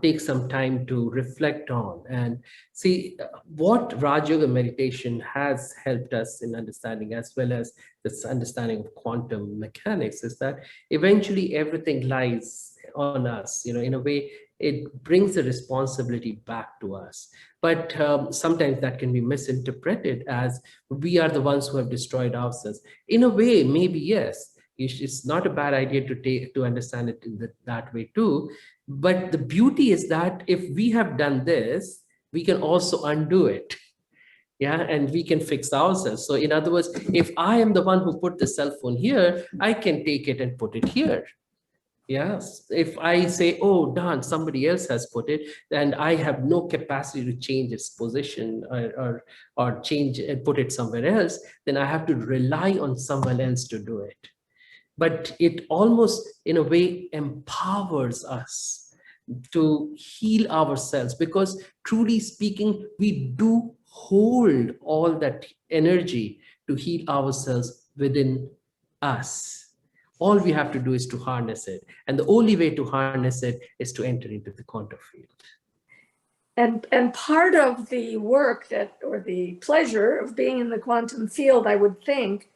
take some time to reflect on and see what Raj Yoga meditation has helped us in understanding, as well as this understanding of quantum mechanics, is that eventually everything lies on us, in a way. It brings the responsibility back to us. But sometimes that can be misinterpreted as we are the ones who have destroyed ourselves. In a way, maybe yes. It's not a bad idea to understand it in that way too. But the beauty is that if we have done this, we can also undo it. Yeah, and we can fix ourselves. So in other words, if I am the one who put the cell phone here, I can take it and put it here. Yes, if I say, oh, darn, somebody else has put it, and I have no capacity to change its position or change and put it somewhere else, then I have to rely on someone else to do it. But it almost, in a way, empowers us to heal ourselves, because truly speaking, we do hold all that energy to heal ourselves within us. All we have to do is to harness it. And the only way to harness it is to enter into the quantum field. And part of the work that, or the pleasure of being in the quantum field, I would think,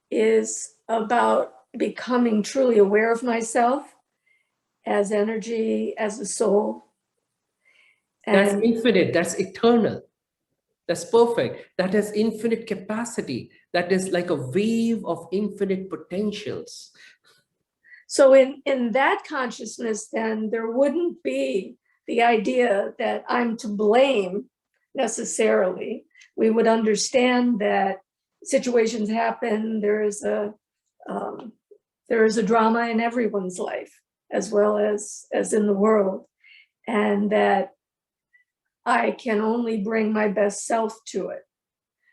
is about becoming truly aware of myself as energy, as a soul. That's And infinite, that's eternal, that's perfect. That has infinite capacity. That is like a wave of infinite potentials. so in that consciousness, then there wouldn't be the idea that I'm to blame necessarily. We would understand that situations happen. There is a drama in everyone's life, as well as in the world, and that I can only bring my best self to it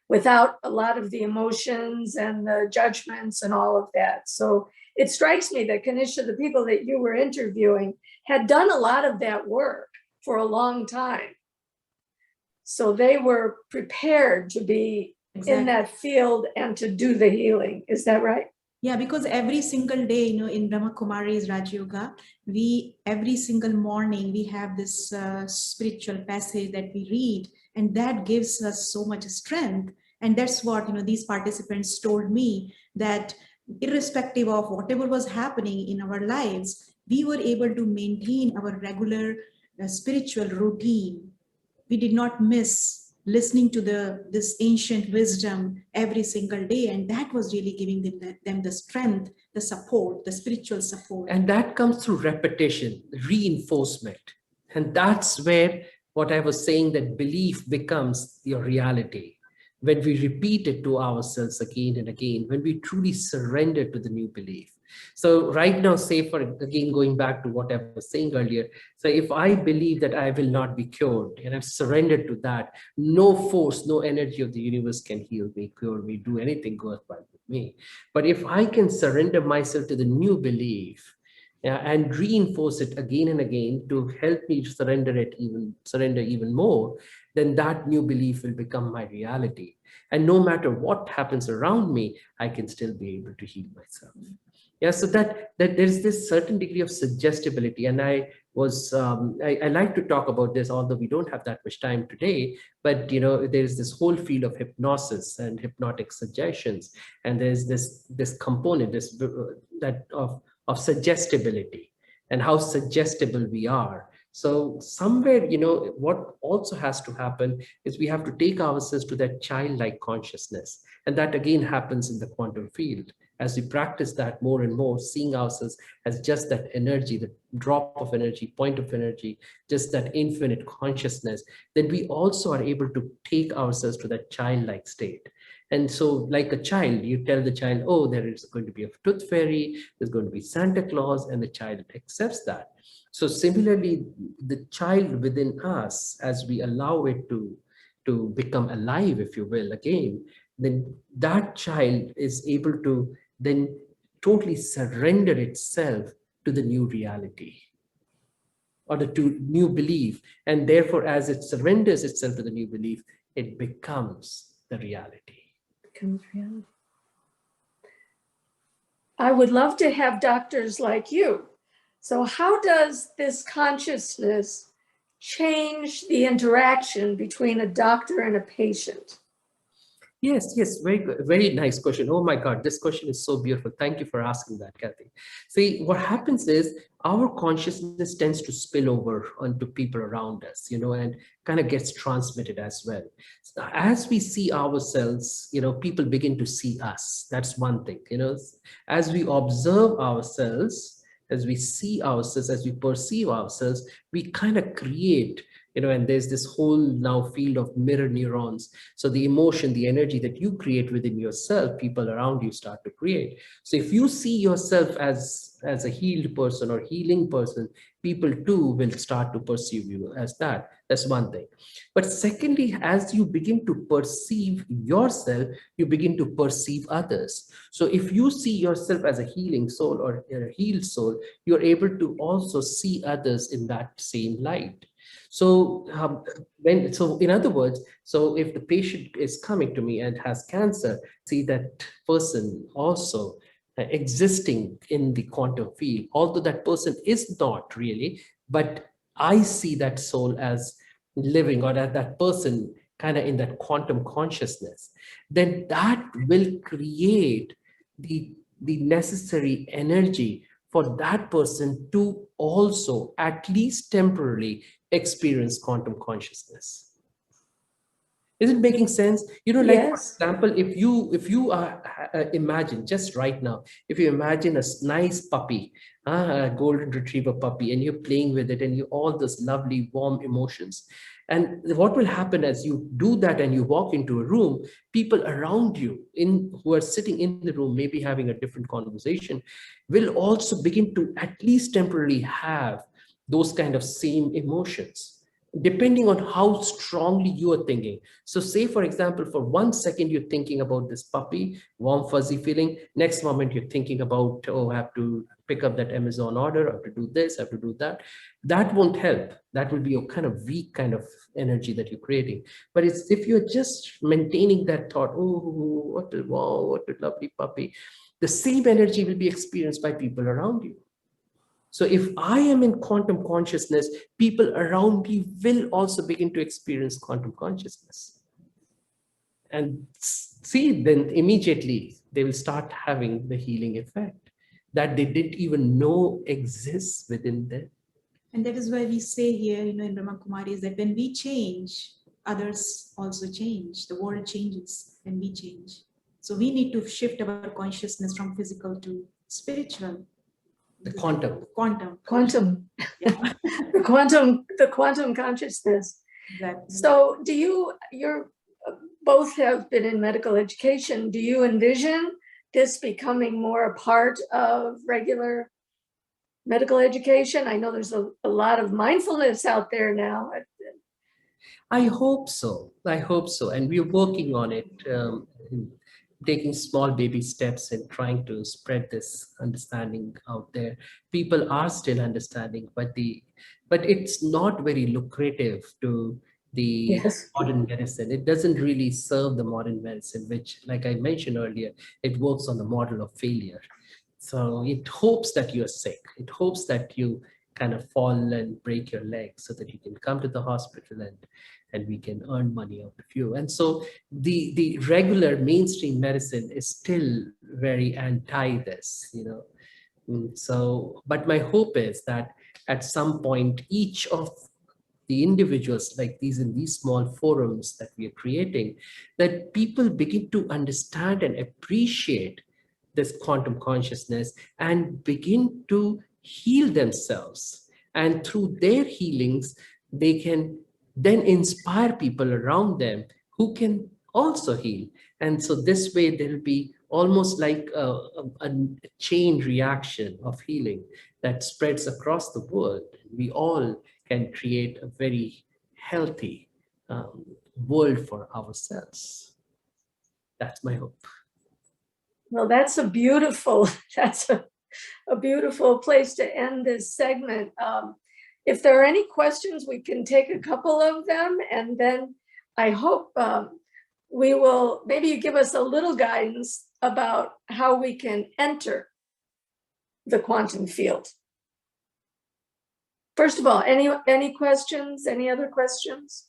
without a lot of the emotions and the judgments and all of that. So it strikes me that, Kanishtha, the people that you were interviewing had done a lot of that work for a long time. So they were prepared to be in that field and to do the healing. Is that right? Yeah, because every single day, in Brahma Kumari's Raj Yoga, every single morning, we have this spiritual passage that we read, and that gives us so much strength. And that's what, these participants told me, that irrespective of whatever was happening in our lives, we were able to maintain our regular spiritual routine. We did not miss listening to this ancient wisdom every single day, and that was really giving them the strength, the support, the spiritual support. And that comes through repetition, reinforcement. And that's where what I was saying, that belief becomes your reality. When we repeat it to ourselves again and again, when we truly surrender to the new belief. So right now, say for again, going back to what I was saying earlier, so if I believe that I will not be cured and I've surrendered to that, no force, no energy of the universe can heal me, cure me, do anything worthwhile with me. But if I can surrender myself to the new belief, and reinforce it again and again to help me surrender even more, then that new belief will become my reality. And no matter what happens around me, I can still be able to heal myself. Yeah, so that there's this certain degree of suggestibility, and I like to talk about this, although we don't have that much time today. But there's this whole field of hypnosis and hypnotic suggestions, and there's this component, of suggestibility and how suggestible we are. So somewhere, what also has to happen is we have to take ourselves to that childlike consciousness. And that again happens in the quantum field. As we practice that more and more, seeing ourselves as just that energy, the drop of energy, point of energy, just that infinite consciousness, then we also are able to take ourselves to that childlike state. And so like a child, you tell the child, oh, there is going to be a tooth fairy, there's going to be Santa Claus, and the child accepts that. So similarly, the child within us, as we allow it to become alive, if you will, again, then that child is able to then totally surrender itself to the new reality or the new belief. And therefore, as it surrenders itself to the new belief, it becomes the reality. Becomes reality. I would love to have doctors like you. So how does this consciousness change the interaction between a doctor and a patient? Yes, very good, very nice question. Oh my God, this question is so beautiful. Thank you for asking that, Kathy. See, what happens is our consciousness tends to spill over onto people around us, and kind of gets transmitted as well. So as we see ourselves, people begin to see us. That's one thing, as we observe ourselves, as we see ourselves, as we perceive ourselves, we kind of create, and there's this whole now field of mirror neurons. So the emotion, the energy that you create within yourself, people around you start to create. So if you see yourself as a healed person or healing person, people too will start to perceive you as that. That's one thing. But secondly, as you begin to perceive yourself, you begin to perceive others. So if you see yourself as a healing soul or a healed soul, you're able to also see others in that same light. So in other words, so if the patient is coming to me and has cancer, see that person also existing in the quantum field, although that person is not really, but I see that soul as living, or that person kind of in that quantum consciousness, then that will create the necessary energy for that person to also, at least temporarily, experience quantum consciousness. Is it making sense? You know, like, for Yes. example, if you are imagine just right now, if you imagine a nice puppy, a golden retriever puppy, and you're playing with it, and you all those lovely warm emotions, and what will happen as you do that and you walk into a room, people around you who are sitting in the room, maybe having a different conversation, will also begin to at least temporarily have those kind of same emotions, depending on how strongly you are thinking. So say, for example, for 1 second, you're thinking about this puppy, warm, fuzzy feeling. Next moment, you're thinking about, oh, I have to pick up that Amazon order, I have to do this, I have to do that. That won't help. That will be a kind of weak kind of energy that you're creating. But it's if you're just maintaining that thought, oh, what a, wow, what a lovely puppy, the same energy will be experienced by people around you. So if I am in quantum consciousness, people around me will also begin to experience quantum consciousness. And see, then immediately they will start having the healing effect that they didn't even know exists within them. And that is why we say here, in Brahma Kumari, is that when we change, others also change. The world changes when we change. So we need to shift our consciousness from physical to spiritual. The quantum. Yeah. the quantum consciousness. Exactly. So you're both have been in medical education. Do you envision this becoming more a part of regular medical education? I know there's a lot of mindfulness out there now. I hope so. I hope so. And we're working on it, taking small baby steps and trying to spread this understanding out there. People are still understanding, but it's not very lucrative to the Yes. modern medicine. It doesn't really serve the modern medicine, which, like I mentioned earlier, it works on the model of failure. So it hopes that you're sick. It hopes that you kind of fall and break your leg so that you can come to the hospital and we can earn money out of you. And so the regular mainstream medicine is still very anti this, So, but my hope is that at some point, each of the individuals like these in these small forums that we are creating, that people begin to understand and appreciate this quantum consciousness and begin to heal themselves. And through their healings, they can then inspire people around them who can also heal. And so this way, there'll be almost like a chain reaction of healing that spreads across the world. We all can create a very healthy world for ourselves. That's my hope. Well, that's a beautiful place to end this segment. If there are any questions, we can take a couple of them, and then I hope we will maybe give us a little guidance about how we can enter the quantum field. First of all, any questions? Any other questions?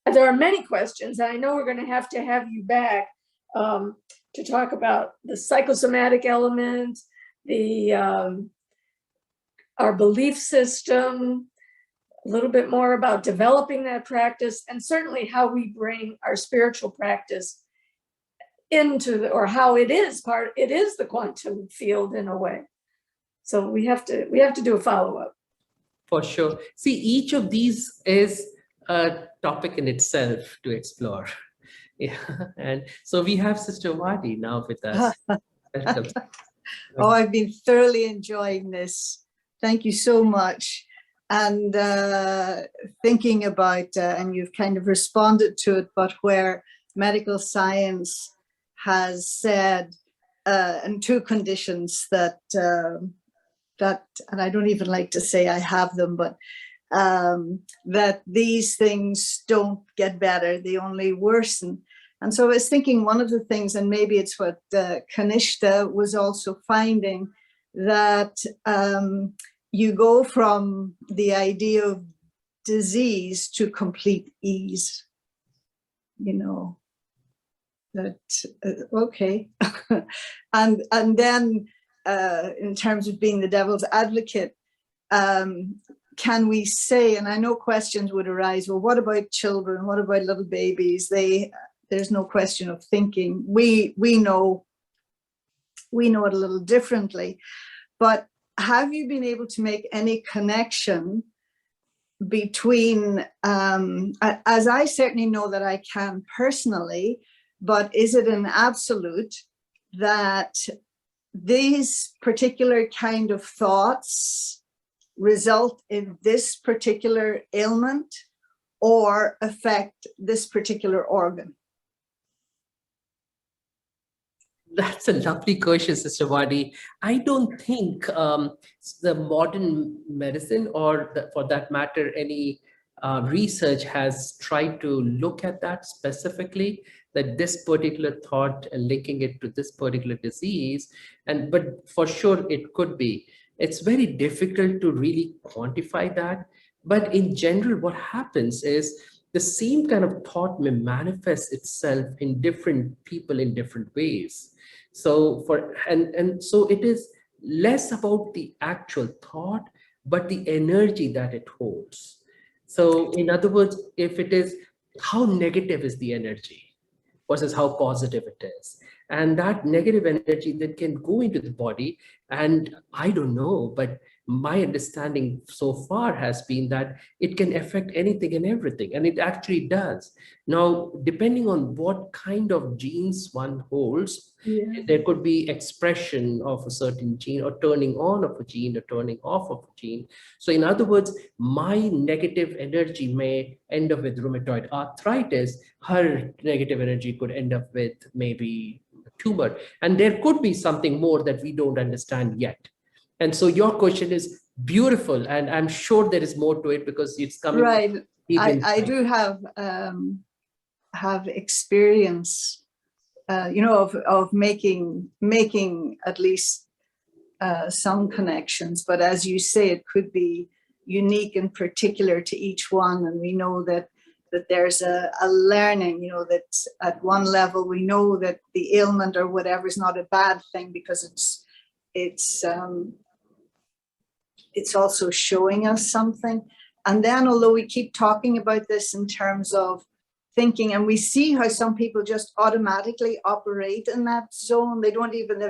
There are many questions. I know we're going to have you back to talk about the psychosomatic element, our belief system, a little bit more about developing that practice, and certainly how we bring our spiritual practice into or how it is the quantum field in a way. So we have to do a follow-up. For sure. See, each of these is a topic in itself to explore. Yeah. And so we have Sister Wadi now with us. Welcome. Oh, I've been thoroughly enjoying this. Thank you so much. And thinking about, and you've kind of responded to it, but where medical science has said, and two conditions that, and I don't even like to say I have them, but that these things don't get better, they only worsen. And so I was thinking one of the things, and maybe it's what Kanishtha was also finding, that you go from the idea of disease to complete ease. You know, that, okay. and then in terms of being the devil's advocate, can we say, and I know questions would arise, well, what about children? What about little babies? There's no question of thinking. We know it a little differently, but have you been able to make any connection between, as I certainly know that I can personally, but is it an absolute that these particular kind of thoughts result in this particular ailment or affect this particular organ? That's a lovely question, Sister Wadi. I don't think the modern medicine, or for that matter, any research has tried to look at that specifically, that this particular thought and linking it to this particular disease. But for sure, it could be. It's very difficult to really quantify that. But in general, what happens is the same kind of thought may manifest itself in different people in different ways. So so it is less about the actual thought, but the energy that it holds. So in other words, if it is, how negative is the energy versus how positive it is. And that negative energy then can go into the body. And I don't know, but my understanding so far has been that it can affect anything and everything, and it actually does. Now, depending on what kind of genes one holds, there could be expression of a certain gene, or turning on of a gene, or turning off of a gene. So in other words, my negative energy may end up with rheumatoid arthritis. Her negative energy could end up with maybe a tumor. And there could be something more that we don't understand yet. And so your question is beautiful, and I'm sure there is more to it because it's coming. Right. I do have experience, of making at least some connections. But as you say, it could be unique and particular to each one. And we know that there's a learning, that at one level we know that the ailment or whatever is not a bad thing, because it's also showing us something. And then, although we keep talking about this in terms of thinking, and we see how some people just automatically operate in that zone, they've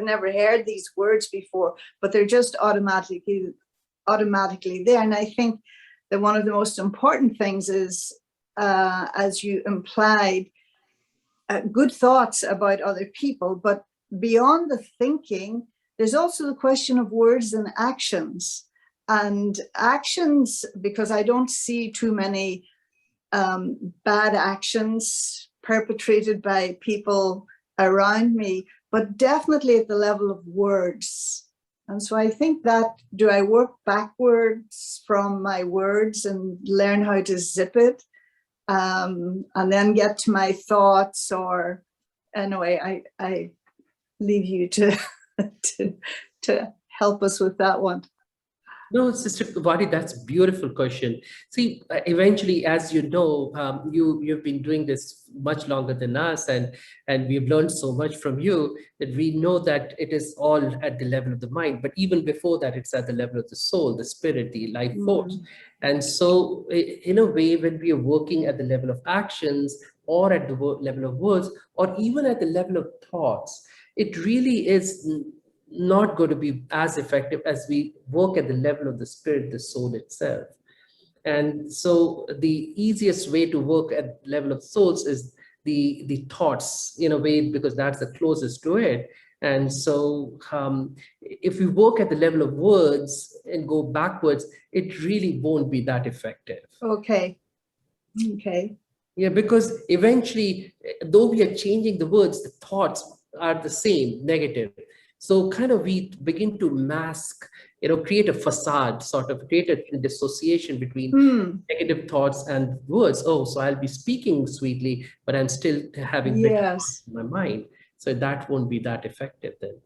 never heard these words before, but they're just automatically there. And I think that one of the most important things is, as you implied, good thoughts about other people, but beyond the thinking, there's also the question of words and actions. And actions, because I don't see too many bad actions perpetrated by people around me, but definitely at the level of words. And so I think that, do I work backwards from my words and learn how to zip it, and then get to my thoughts? Or anyway, I leave you to help us with that one. No, Sister Wadi, that's a beautiful question. See, eventually, as you know, you've been doing this much longer than us, and we've learned so much from you that we know that it is all at the level of the mind. But even before that, it's at the level of the soul, the spirit, the life force. And so in a way, when we are working at the level of actions, or at the level of words, or even at the level of thoughts, it really is not going to be as effective as we work at the level of the spirit, the soul itself. And so the easiest way to work at the level of souls is the thoughts, in a way, because that's the closest to it. And so if we work at the level of words and go backwards, it really won't be that effective. Okay. Yeah, because eventually, though we are changing the words, the thoughts are the same, negative. So kind of we begin to mask, create a facade, sort of create a dissociation between negative thoughts and words. Oh, so I'll be speaking sweetly, but I'm still having bitter thoughts in my mind. So that won't be that effective then.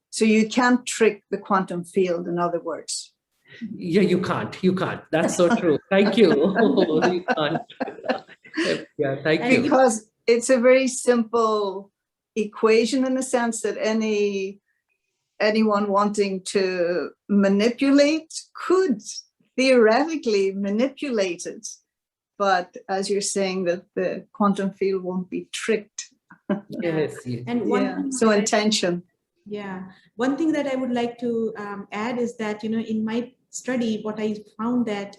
So you can't trick the quantum field, in other words. Yeah, you can't. That's so true. Thank you. You can't. Yeah, thank you. Because it's a very simple equation in the sense that anyone wanting to manipulate could theoretically manipulate it. But as you're saying, that the quantum field won't be tricked. Yes, yes. And one Yeah. thing So that intention. Yeah, one thing that I would like to add is that, in my study, what I found that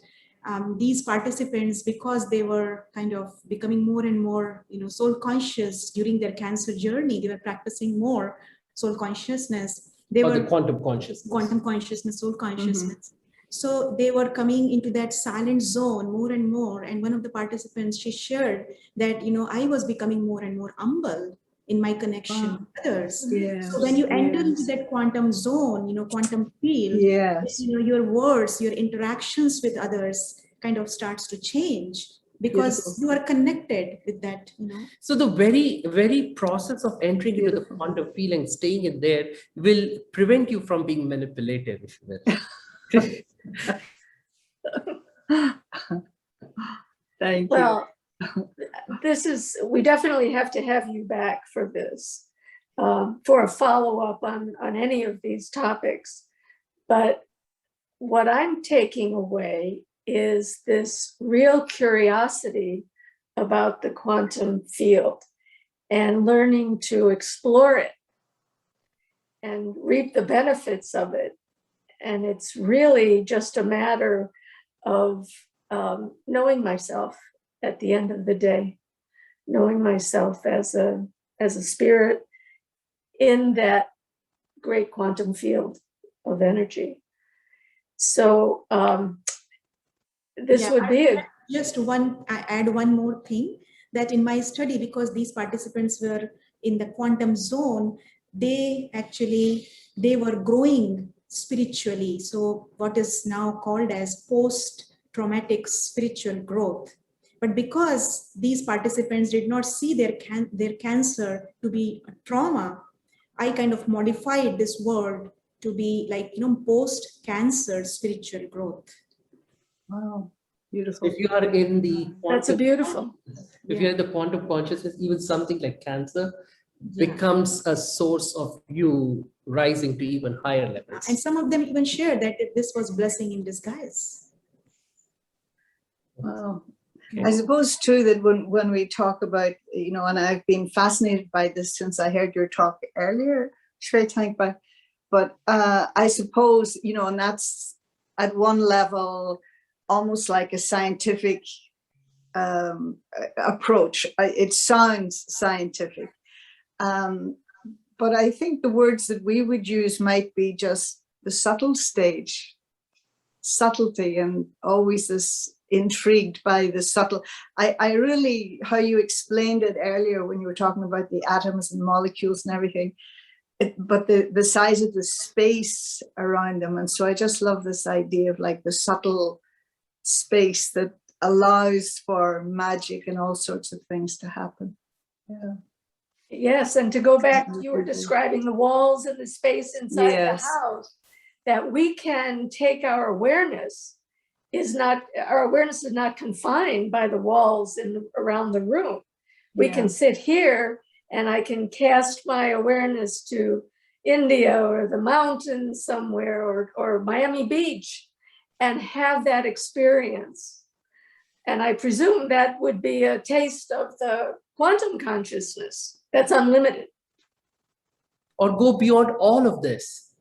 these participants, because they were kind of becoming more and more, soul conscious during their cancer journey, they were practicing more soul consciousness. They Or were the quantum consciousness. soul consciousness. So they were coming into that silent zone more and more. And one of the participants, she shared that, I was becoming more and more humble in my connection with others. Yes, So when you enter into yes. that quantum zone, quantum field, Yes. your words, your interactions with others kind of starts to change because Beautiful. you are connected with that, So the very process of entering into the quantum field and staying in there will prevent you from being manipulative, if you will. Thank you. Well, we definitely have to have you back for this, for a follow-up on any of these topics. But what I'm taking away is this real curiosity about the quantum field and learning to explore it and reap the benefits of it. And it's really just a matter of knowing myself at the end of the day, knowing myself as a spirit in that great quantum field of energy. So this would be a I add one more thing, that in my study, because these participants were in the quantum zone, they were growing spiritually. So what is now called as post-traumatic spiritual growth. But because these participants did not see their cancer to be a trauma, I kind of modified this word to be like, post-cancer spiritual growth. Wow, beautiful. If you are in the that's a beautiful. if you're in the quantum consciousness, even something like cancer becomes a source of you rising to even higher levels. And some of them even shared that this was blessing in disguise. Wow. Okay. I suppose too that when we talk about, and I've been fascinated by this since I heard your talk earlier, Shvetank, but I suppose, and that's at one level almost like a scientific approach. It sounds scientific. But I think the words that we would use might be just the subtle stage, subtlety, and always this intrigued by the subtle. I really, how you explained it earlier when you were talking about the atoms and molecules and everything, but the size of the space around them. And so I just love this idea of like the subtle space that allows for magic and all sorts of things to happen. Yeah. Yes, and to go back, you were describing the walls and the space inside the house, that we can take our awareness is not confined by the walls around the room. We can sit here and I can cast my awareness to India or the mountains somewhere or Miami Beach and have that experience. And I presume that would be a taste of the quantum consciousness that's unlimited. Or go beyond all of this,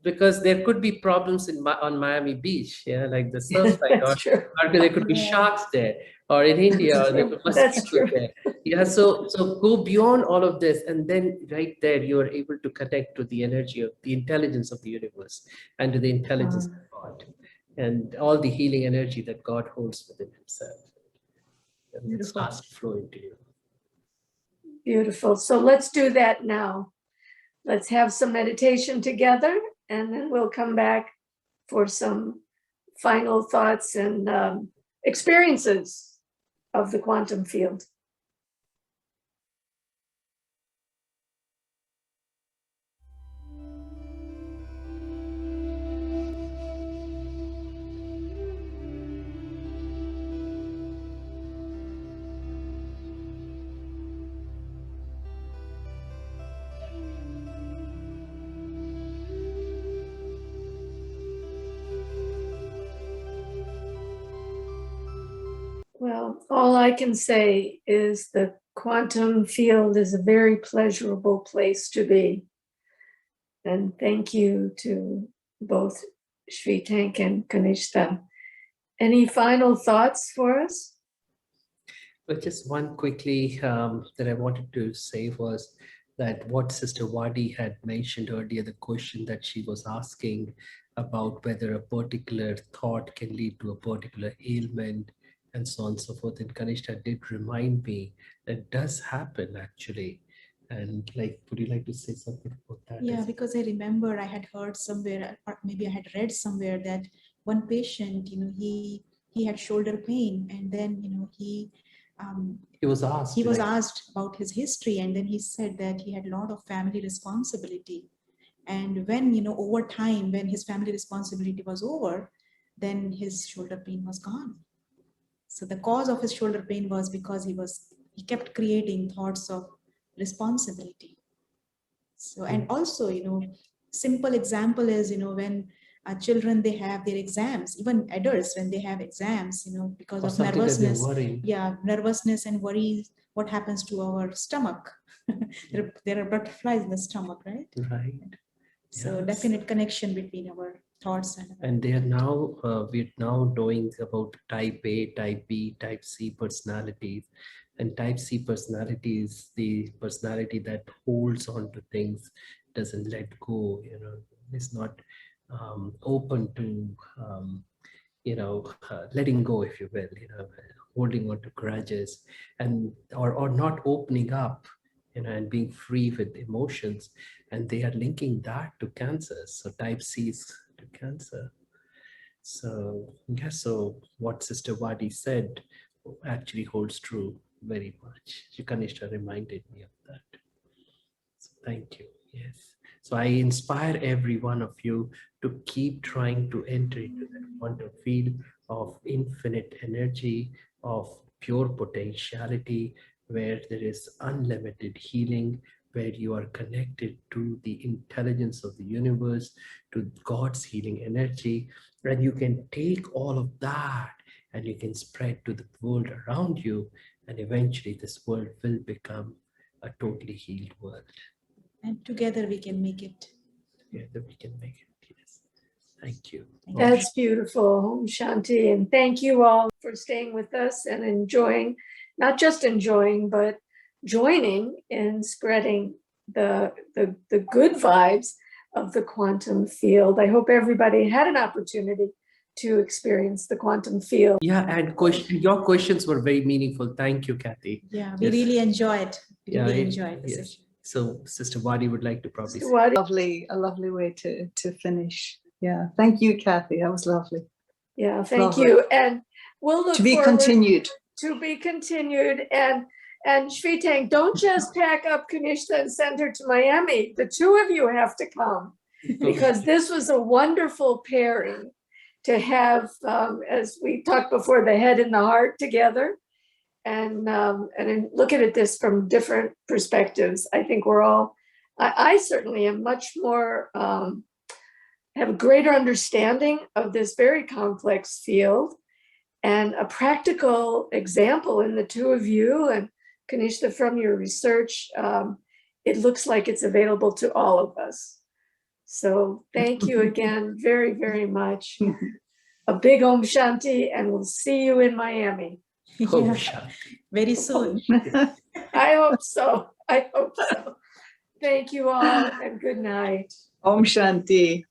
because there could be problems on Miami Beach, like the surf side, or there could be sharks there, or in India, or there could be mosquitoes there. Yeah, so go beyond all of this, and then right there you are able to connect to the energy of the intelligence of the universe and to the intelligence of God and all the healing energy that God holds within Himself. And it starts to flow into you. Beautiful. So let's do that now. Let's have some meditation together, and then we'll come back for some final thoughts and experiences of the quantum field. All I can say is the quantum field is a very pleasurable place to be. And thank you to both Shvetank and Kanishtha. Any final thoughts for us? But just one quickly that I wanted to say was that what Sister Wadi had mentioned earlier, the question that she was asking about whether a particular thought can lead to a particular ailment and so on and so forth. And Kanishta did remind me that it does happen actually. And like, would you like to say something about that? Yeah, because I remember I had heard somewhere, or maybe I had read somewhere that one patient, he had shoulder pain, and then he was asked. He was asked about his history, and then he said that he had a lot of family responsibility. And when over time, when his family responsibility was over, then his shoulder pain was gone. So the cause of his shoulder pain was because he kept creating thoughts of responsibility. So, and also, simple example is, when children, they have their exams, even adults, when they have exams, because of nervousness. Yeah, nervousness and worries, what happens to our stomach? there are butterflies in the stomach, right? Right. So yes. Definite connection between our thoughts and they are now, we're now knowing about type A, type B, type C personalities. And type C personality is the personality that holds on to things, doesn't let go, is not open to, letting go, if you will, holding on to grudges and or not opening up, and being free with emotions. And they are linking that to cancer. So type C is to cancer. So yeah, so what Sister Wadi said actually holds true very much. Kanishta reminded me of that. So thank you. Yes. So I inspire every one of you to keep trying to enter into that quantum field of infinite energy, of pure potentiality, where there is unlimited healing, where you are connected to the intelligence of the universe, to God's healing energy, and you can take all of that and you can spread to the world around you, and eventually this world will become a totally healed world. And together we can make it. Together we can make it, yes. Thank you. That's beautiful, Om Shanti. And thank you all for staying with us and enjoying, not just enjoying, but joining in spreading the good vibes of the quantum field. I hope everybody had an opportunity to experience the quantum field. Yeah, and your questions were very meaningful. Thank you, Kathy. Yeah, we really enjoyed. Really enjoyed the session. So Sister Wadi would like to probably say. A lovely way to finish. Yeah, thank you, Kathy. That was lovely. Yeah, thank you. And we'll look to be continued. To be continued. And Shvetank, don't just pack up Kanishtha and send her to Miami. The two of you have to come, because this was a wonderful pairing to have, as we talked before, the head and the heart together, and look at this from different perspectives. I think we're all, I certainly am much more, have a greater understanding of this very complex field, and a practical example in the two of you, and Kanishtha, from your research, it looks like it's available to all of us. So thank you again very, very much. A big Om Shanti, and we'll see you in Miami. Om Shanti. Very soon. I hope so. I hope so. Thank you all, and good night. Om Shanti.